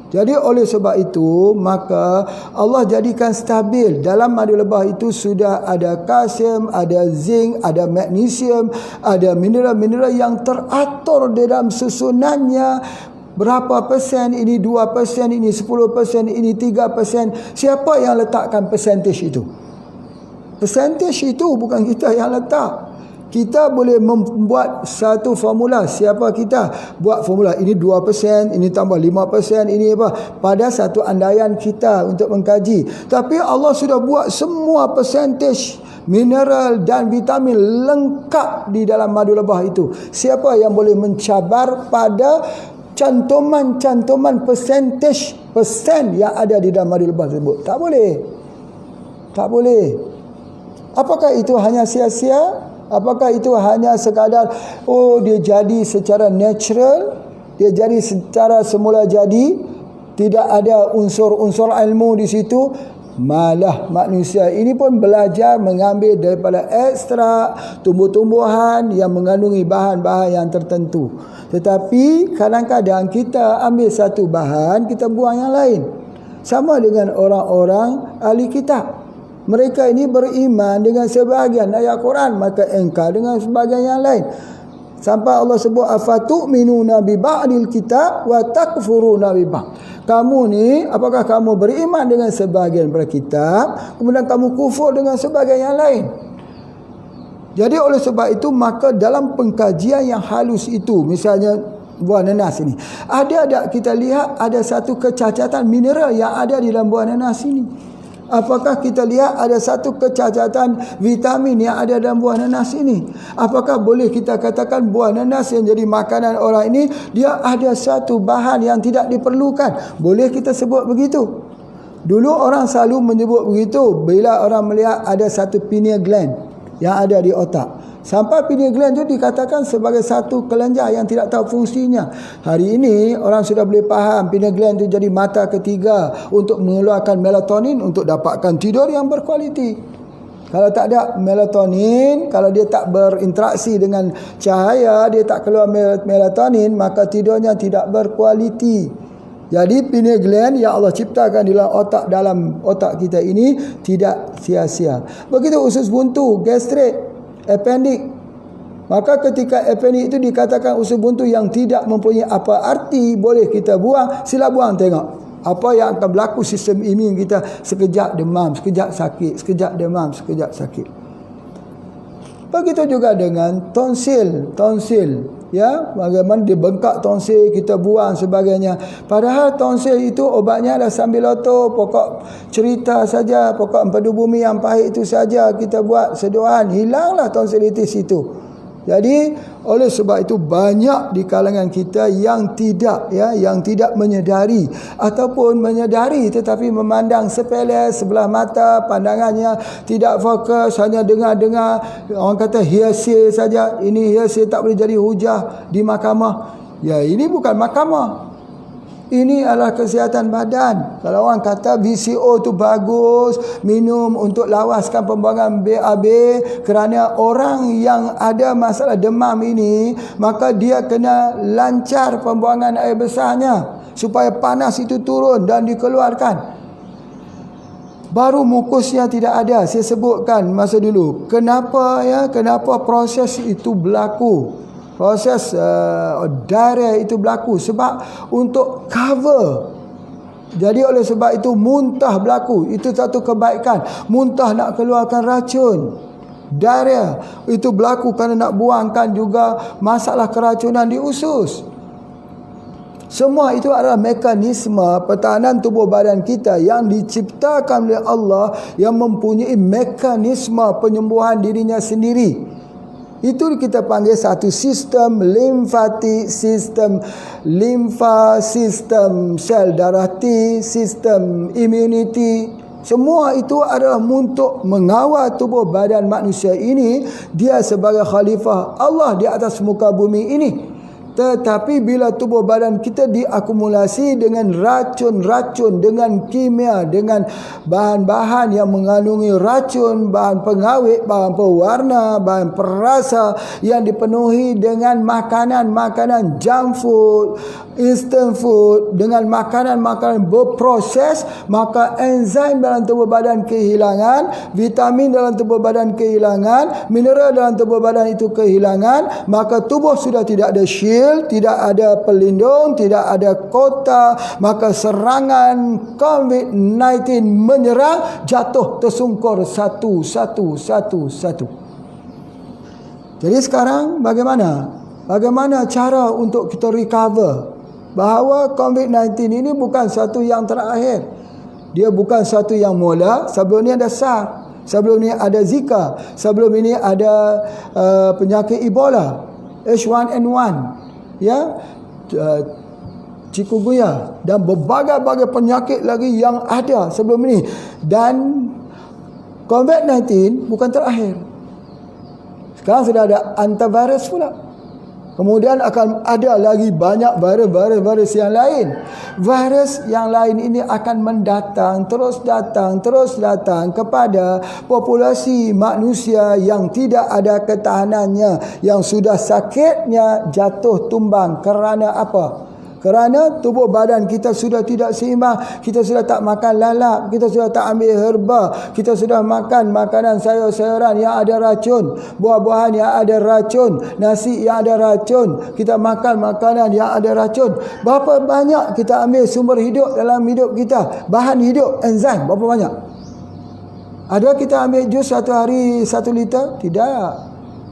Jadi oleh sebab itu, maka Allah jadikan stabil. Dalam madu lebah itu sudah ada kalsium, ada zinc, ada magnesium, ada mineral-mineral yang teratur dalam susunannya. Berapa persen, ini 2%, ini 10%, ini 3%. Siapa yang letakkan percentage itu? Percentage itu bukan kita yang letak. Kita boleh membuat satu formula. Siapa kita buat formula? Ini 2%, ini tambah 5%, ini apa? Pada satu andaian kita untuk mengkaji. Tapi Allah sudah buat semua percentage mineral dan vitamin lengkap di dalam madu lebah itu. Siapa yang boleh mencabar pada cantuman-cantuman percentage persen yang ada di dalam madu lebah tersebut? Tak boleh. Tak boleh. Apakah itu hanya sia-sia? Apakah itu hanya sekadar dia jadi secara natural, dia jadi secara semula jadi, tidak ada unsur-unsur ilmu di situ? Malah manusia ini pun belajar mengambil daripada ekstrak tumbuh-tumbuhan yang mengandungi bahan-bahan yang tertentu. Tetapi kadang-kadang kita ambil satu bahan, kita buang yang lain. Sama dengan orang-orang ahli kitab. Mereka ini beriman dengan sebahagian ayat Quran, maka engkar dengan sebahagian yang lain. Sampai Allah sebut afatu'minuna bi ba'dil kitab wa takfuruna bi ba'd. Kamu ni, apakah kamu beriman dengan sebahagian daripada kitab, kemudian kamu kufur dengan sebahagian yang lain? Jadi oleh sebab itu, maka dalam pengkajian yang halus itu, misalnya buah nanas ini, ada kita lihat ada satu kecacatan mineral yang ada di dalam buah nanas ini. Apakah kita lihat ada satu kecacatan vitamin yang ada dalam buah nanas ini? Apakah boleh kita katakan buah nanas yang jadi makanan orang ini, dia ada satu bahan yang tidak diperlukan? Boleh kita sebut begitu? Dulu orang selalu menyebut begitu bila orang melihat ada satu pineal gland yang ada di otak. Sampai pineal gland itu dikatakan sebagai satu kelenjar yang tidak tahu fungsinya. Hari ini orang sudah boleh faham pineal gland itu jadi mata ketiga untuk mengeluarkan melatonin untuk dapatkan tidur yang berkualiti. Kalau tak ada melatonin, kalau dia tak berinteraksi dengan cahaya, dia tak keluar melatonin, maka tidurnya tidak berkualiti. Jadi pineal gland yang Allah ciptakan di dalam otak kita ini tidak sia-sia. Begitu usus buntu, gastrik, appendix. Maka ketika appendix itu dikatakan usus buntu yang tidak mempunyai apa arti, boleh kita buang, sila buang, tengok apa yang akan berlaku sistem imun kita. Sekejap demam, sekejap sakit, sekejap demam, sekejap sakit. Begitu juga dengan tonsil, ya, bagaimana dia bengkak tonsil, kita buang sebagainya. Padahal tonsil itu obatnya adalah sambiloto, pokok cerita saja, pokok empedu bumi yang pahit itu saja kita buat sedoan, hilanglah tonsilitis itu. Jadi oleh sebab itu banyak di kalangan kita yang tidak menyedari ataupun menyedari tetapi memandang sepele, sebelah mata, pandangannya tidak fokus, hanya dengar-dengar, orang kata hearsay saja. Ini hearsay tak boleh jadi hujah di mahkamah. Ya, ini bukan mahkamah. Ini adalah kesihatan badan. Kalau orang kata VCO tu bagus, minum untuk lawaskan pembuangan BAB, kerana orang yang ada masalah demam ini, maka dia kena lancar pembuangan air besarnya supaya panas itu turun dan dikeluarkan. Baru mukusnya tidak ada. Saya sebutkan masa dulu kenapa proses itu berlaku. Proses diarrhea itu berlaku sebab untuk cover. Jadi oleh sebab itu muntah berlaku. Itu satu kebaikan. Muntah nak keluarkan racun. Diarrhea itu berlaku kerana nak buangkan juga masalah keracunan di usus. Semua itu adalah mekanisme pertahanan tubuh badan kita yang diciptakan oleh Allah, yang mempunyai mekanisme penyembuhan dirinya sendiri. Itu kita panggil satu sistem limfatik, sistem limfa, sistem sel darah T, sistem immunity. Semua itu adalah untuk mengawal tubuh badan manusia ini, dia sebagai khalifah Allah di atas muka bumi ini. Tetapi bila tubuh badan kita diakumulasi dengan racun-racun, dengan kimia, dengan bahan-bahan yang mengandungi racun, bahan pengawet, bahan pewarna, bahan perasa yang dipenuhi dengan makanan-makanan junk food, instant food, dengan makanan-makanan berproses, maka enzim dalam tubuh badan kehilangan, vitamin dalam tubuh badan kehilangan, mineral dalam tubuh badan itu kehilangan, maka tubuh sudah tidak ada shield, tidak ada pelindung, tidak ada kota, maka serangan COVID-19 menyerang, jatuh tersungkur satu. Jadi sekarang bagaimana cara untuk kita recover bahawa COVID-19 ini bukan satu yang terakhir. Dia bukan satu yang mula. Sebelum ni ada SARS, sebelum ni ada Zika, sebelum ini ada penyakit Ebola, H1N1, ya, chikungunya, dan berbagai-bagai penyakit lagi yang ada sebelum ini. Dan COVID-19 bukan terakhir. Sekarang sudah ada antivirus pula. Kemudian akan ada lagi banyak virus yang lain. Virus yang lain ini akan terus datang kepada populasi manusia yang tidak ada ketahanannya, yang sudah sakitnya jatuh tumbang. Kerana apa? Kerana tubuh badan kita sudah tidak seimbang. Kita sudah tak makan lalap, kita sudah tak ambil herba, kita sudah makan makanan sayur-sayuran yang ada racun, buah-buahan yang ada racun, nasi yang ada racun, kita makan makanan yang ada racun. Berapa banyak kita ambil sumber hidup dalam hidup kita, bahan hidup, enzim, berapa banyak? Ada kita ambil jus satu hari 1 liter? Tidak.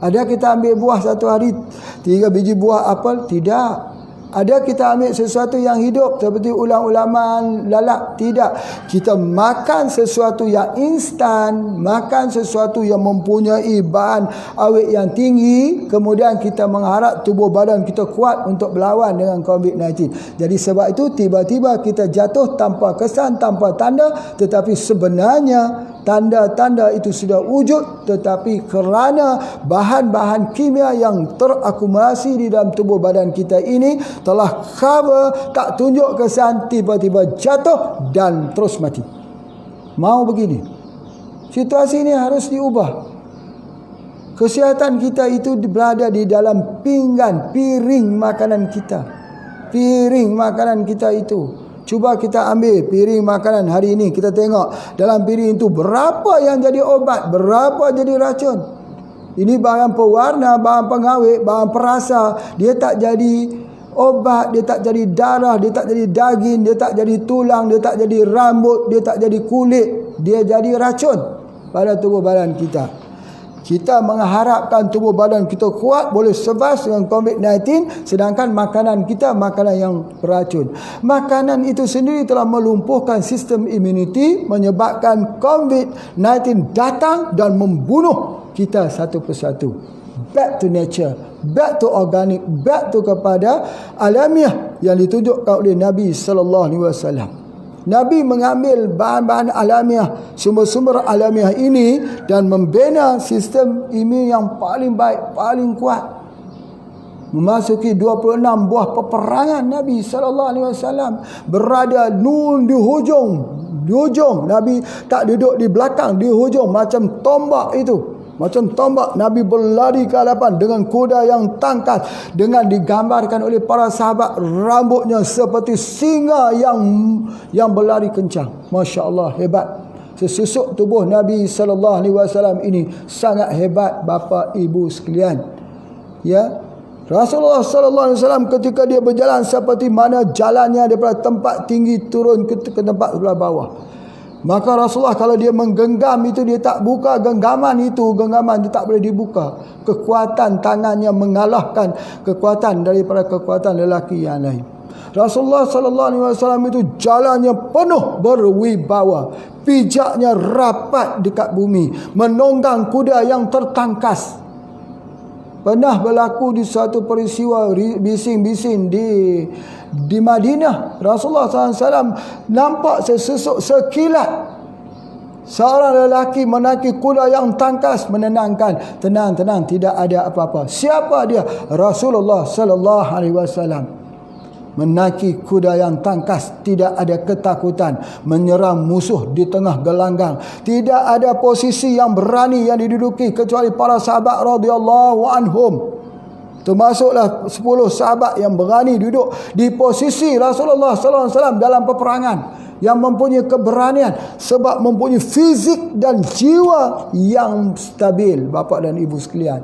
Ada kita ambil buah satu hari 3 biji buah apel? Tidak. Ada kita ambil sesuatu yang hidup seperti ulang-ulangan lalap? Tidak. Kita makan sesuatu yang instan, makan sesuatu yang mempunyai bahan awet yang tinggi, kemudian kita mengharap tubuh badan kita kuat untuk berlawan dengan COVID-19. Jadi sebab itu tiba-tiba kita jatuh tanpa kesan, tanpa tanda, tetapi sebenarnya tanda-tanda itu sudah wujud, tetapi kerana bahan-bahan kimia yang terakumulasi di dalam tubuh badan kita ini telah cover, tak tunjuk kesan, tiba-tiba jatuh dan terus mati. Mau begini? Situasi ini harus diubah. Kesihatan kita itu berada di dalam piring makanan kita. Piring makanan kita itu. Cuba kita ambil piring makanan hari ini, kita tengok dalam piring itu berapa yang jadi obat, berapa jadi racun. Ini bahan pewarna, bahan pengawet, bahan perasa. Dia tak jadi obat, dia tak jadi darah, dia tak jadi daging, dia tak jadi tulang, dia tak jadi rambut, dia tak jadi kulit. Dia jadi racun pada tubuh badan kita. Kita mengharapkan tubuh badan kita kuat, boleh survive dengan COVID-19, sedangkan makanan kita makanan yang beracun. Makanan itu sendiri telah melumpuhkan sistem imuniti, menyebabkan COVID-19 datang dan membunuh kita satu persatu. Back to nature, back to organic, back to kepada alamiah yang ditunjukkan oleh Nabi SAW. Nabi mengambil bahan-bahan alamiah, sumber-sumber alamiah ini dan membina sistem imun yang paling baik, paling kuat. Memasuki 26 buah peperangan Nabi SAW berada di hujung. Nabi tak duduk di belakang, di hujung macam tombak itu. Macam tombak, Nabi berlari ke hadapan dengan kuda yang tangkas, dengan digambarkan oleh para sahabat rambutnya seperti singa yang berlari kencang. Masya Allah, hebat. Sesusuk tubuh Nabi SAW ini sangat hebat, bapa ibu sekalian. Ya, Rasulullah SAW ketika dia berjalan seperti mana jalannya daripada tempat tinggi turun ke tempat sebelah bawah. Maka Rasulullah kalau dia menggenggam itu, dia tak buka genggaman itu, genggaman dia tak boleh dibuka. Kekuatan tangannya mengalahkan kekuatan daripada kekuatan lelaki yang lain. Rasulullah SAW itu jalannya penuh berwibawa, pijaknya rapat dekat bumi, menunggang kuda yang tertangkas. Pernah berlaku di suatu peristiwa bising-bising di Madinah. Rasulullah SAW nampak sesusuk sekilat seorang lelaki menaiki kuda yang tangkas, menenangkan. Tenang, tidak ada apa-apa. Siapa dia? Rasulullah SAW menaiki kuda yang tangkas, tidak ada ketakutan, menyerang musuh di tengah gelanggang. Tidak ada posisi yang berani yang diduduki kecuali para sahabat radhiyallahu anhum. Termasuklah 10 sahabat yang berani duduk di posisi Rasulullah sallallahu alaihi wasallam dalam peperangan, yang mempunyai keberanian sebab mempunyai fizik dan jiwa yang stabil. Bapa dan ibu sekalian,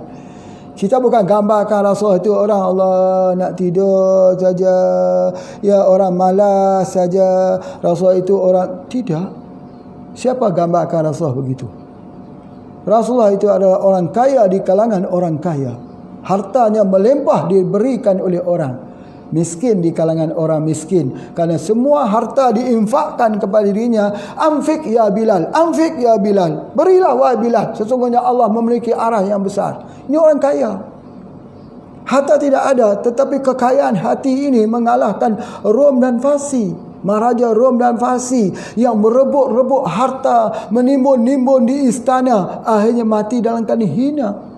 kita bukan gambarkan Rasulullah itu orang Allah nak tidur saja, ya orang malas saja. Rasulullah itu orang, tidak. Siapa gambarkan Rasulullah begitu? Rasulullah itu adalah orang kaya di kalangan orang kaya. Hartanya melimpah diberikan oleh orang miskin di kalangan orang miskin, kerana semua harta diinfakkan kepada dirinya. Anfik ya Bilal, anfik ya Bilal, berilah wahai Bilal, sesungguhnya Allah memiliki arah yang besar. Ini orang kaya. Harta tidak ada, tetapi kekayaan hati ini mengalahkan Rom dan Farsi. Maharaja Rom dan Farsi yang merebut-rebut harta, menimbun-nimbun di istana, akhirnya mati dalam keadaan hina.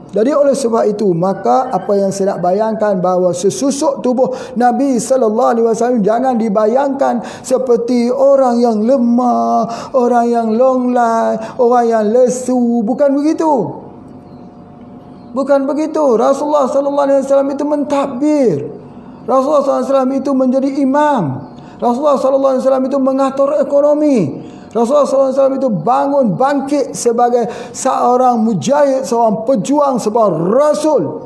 Jadi oleh sebab itu, maka apa yang saya nak bayangkan, bahawa sesusuk tubuh Nabi SAW jangan dibayangkan seperti orang yang lemah, orang yang longlai, orang yang lesu. Bukan begitu. Bukan begitu. Rasulullah SAW itu mentadbir. Rasulullah SAW itu menjadi imam. Rasulullah SAW itu mengatur ekonomi. Rasulullah SAW itu bangun bangkit sebagai seorang mujahid, seorang pejuang, seorang rasul.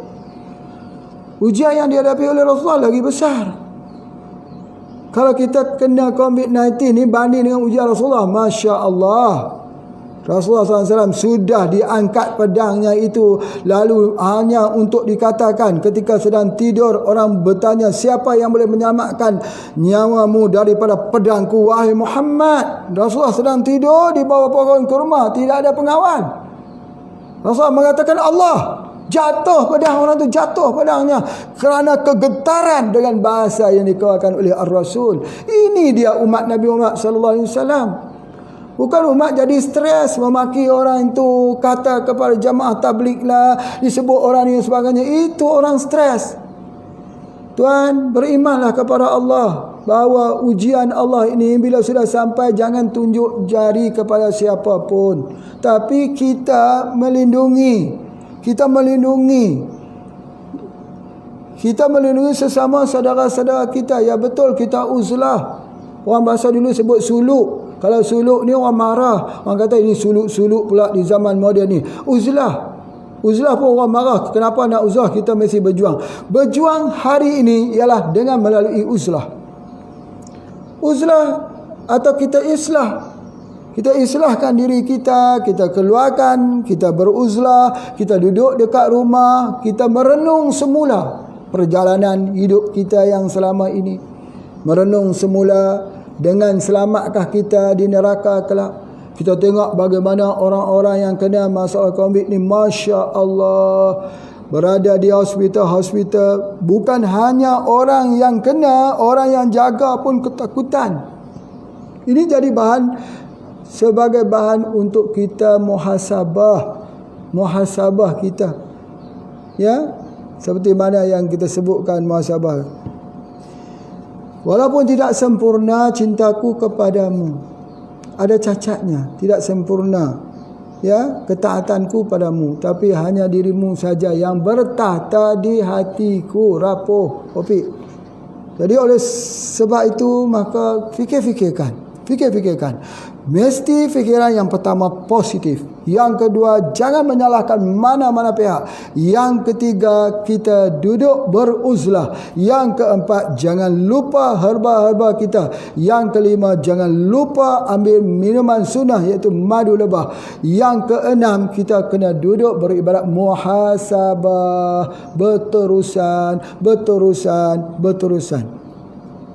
Ujian yang dihadapi oleh Rasulullah lagi besar. Kalau kita kena COVID-19 ni banding dengan ujian Rasulullah, Masya Allah. Rasulullah SAW sudah diangkat pedangnya itu, lalu hanya untuk dikatakan ketika sedang tidur, orang bertanya, siapa yang boleh menyelamatkan nyawamu daripada pedangku wahai Muhammad? Rasulullah sedang tidur di bawah pohon kurma, tidak ada pengawal. Rasulullah mengatakan, Allah. Jatuh pedang orang itu, jatuh pedangnya kerana kegetaran dengan bahasa yang dikeluarkan oleh Ar-Rasul. Ini dia umat Nabi Muhammad SAW. Bukan umat jadi stres memaki orang itu, kata kepada jamaah tabligh lah, disebut orang ini sebagainya. Itu orang stres. Tuan, berimanlah kepada Allah bahawa ujian Allah ini bila sudah sampai, jangan tunjuk jari kepada siapapun, tapi kita melindungi. Kita melindungi sesama saudara-saudara kita. Ya betul, kita uzlah. Orang bahasa dulu sebut suluk. Kalau suluk ni orang marah, orang kata ini suluk-suluk pula di zaman moden ni. Uzlah. Uzlah pun orang marah. Kenapa nak uzlah? Kita mesti berjuang. Berjuang hari ini ialah dengan melalui uzlah. Uzlah atau kita islah. Kita islahkan diri kita, kita keluarkan, kita beruzlah, kita duduk dekat rumah, kita merenung semula perjalanan hidup kita yang selama ini. Merenung semula, dengan selamatkah kita di neraka kelak. Kita tengok bagaimana orang-orang yang kena masalah COVID ni, Masya Allah, berada di hospital. Bukan hanya orang yang kena, orang yang jaga pun ketakutan. Ini jadi sebagai bahan untuk kita muhasabah kita. Ya, seperti mana yang kita sebutkan muhasabah. Walaupun tidak sempurna cintaku kepadamu, ada cacatnya, tidak sempurna, ya, ketaatanku padamu, tapi hanya dirimu saja yang bertahta di hatiku. Rapuh, Opik. Jadi oleh sebab itu, maka fikirkan. Mesti fikiran yang pertama positif. Yang kedua, jangan menyalahkan mana-mana pihak. Yang ketiga, kita duduk beruzlah. Yang keempat, jangan lupa herba-herba kita. Yang kelima, jangan lupa ambil minuman sunnah, iaitu madu lebah. Yang keenam, kita kena duduk beribadat muhasabah, berterusan.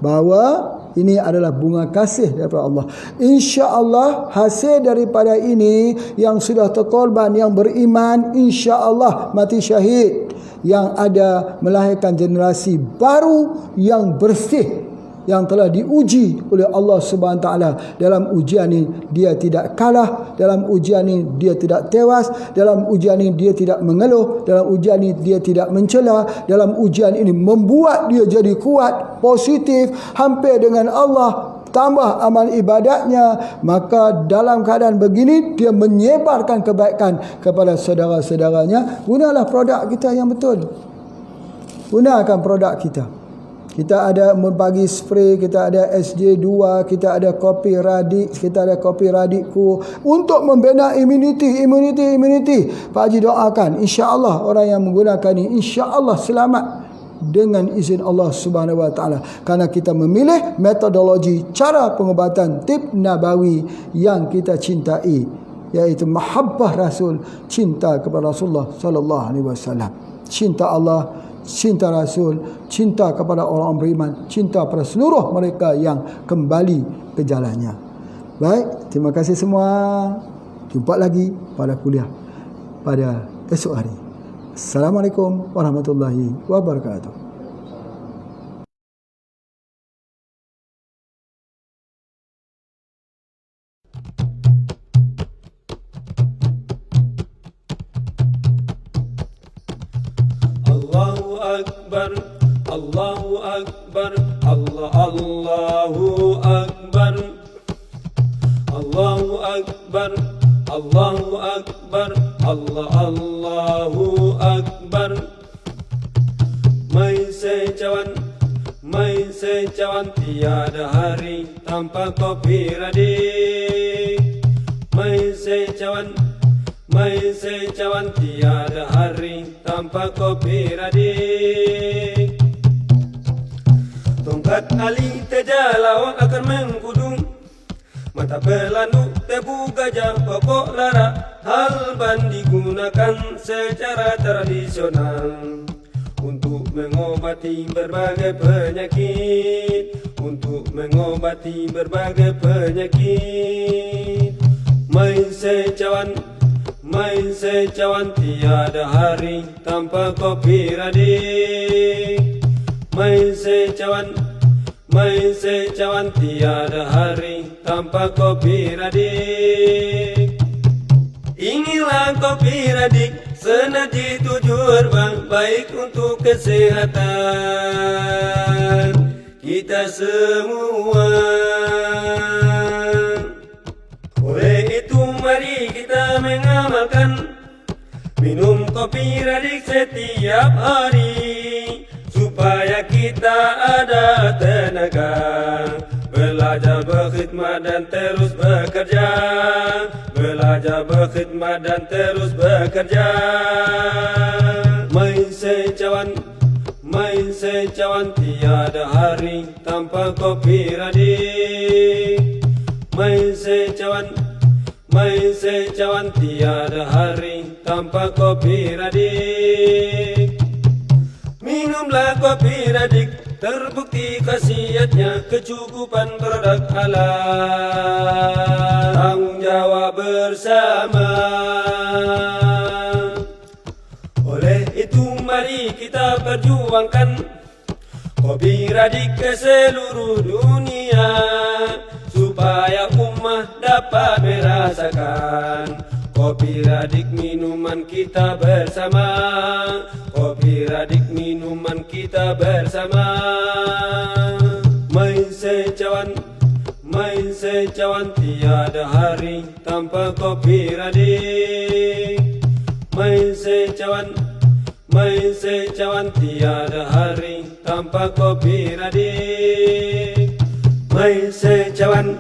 Bahawa ini adalah bunga kasih daripada Allah. InsyaAllah hasil daripada ini, yang sudah terkorban, yang beriman, insyaAllah mati syahid, yang ada melahirkan generasi baru yang bersih, yang telah diuji oleh Allah Subhanahu Taala. Dalam ujian ini dia tidak kalah, dalam ujian ini dia tidak tewas, dalam ujian ini dia tidak mengeluh, dalam ujian ini dia tidak mencela, dalam ujian ini membuat dia jadi kuat, positif, hampir dengan Allah. tambah amal ibadatnya, maka dalam keadaan begini dia menyebarkan kebaikan kepada saudara-saudaranya. Gunalah produk kita yang betul. Gunakan produk kita. Kita ada membagi spray, kita ada SJ2, kita ada kopi radik, kita ada kopi radikku untuk membina immunity. Pak Haji doakan, insya-Allah orang yang menggunakan ini insya-Allah selamat dengan izin Allah Subhanahu wa taala, karena kita memilih metodologi cara pengobatan tib nabawi yang kita cintai, yaitu mahabbah Rasul, cinta kepada Rasulullah sallallahu alaihi wasallam, cinta Allah, cinta Rasul, cinta kepada orang beriman, cinta pada seluruh mereka yang kembali ke jalannya. Baik, terima kasih semua. Jumpa lagi pada kuliah pada esok hari. Assalamualaikum warahmatullahi wabarakatuh.
Allahu Akbar, Allahu Akbar, Allahu Akbar, Allahu Akbar, Allahu Akbar, Allahu Akbar. Main secawan tiada hari tanpa kopi radik. Main secawan tiada hari tanpa kopi radik. Tongkat ali tejalawak akan mengkudung, mata pelanduk tebu gajah pokok lara. Halban digunakan secara tradisional untuk mengobati berbagai penyakit, untuk mengobati berbagai penyakit. Main secawan tiada hari tanpa kopi radik. Main secawan tiada hari tanpa kopi radik. Inilah kopi radik, senaji tujuh herbal baik untuk kesehatan kita semua. Oleh itu mari kita mengamalkan minum kopi radik setiap hari, supaya kita ada tenaga belajar berkhidmat dan terus bekerja, belajar berkhidmat dan terus bekerja. Main secawan tiada hari tanpa kopi radik. Main secawan tiada hari tanpa kopi radik. Minumlah kopi radik, terbukti khasiatnya, kecukupan produk halal, tanggung jawab bersama. Oleh itu mari kita perjuangkan kopi radik ke seluruh dunia, supaya ummah dapat merasakan kopi radik minuman kita bersama. Kopi radik minuman kita bersama. Main secawan tiada hari tanpa kopi radik. Main secawan tiada hari tanpa kopi radik. Main secawan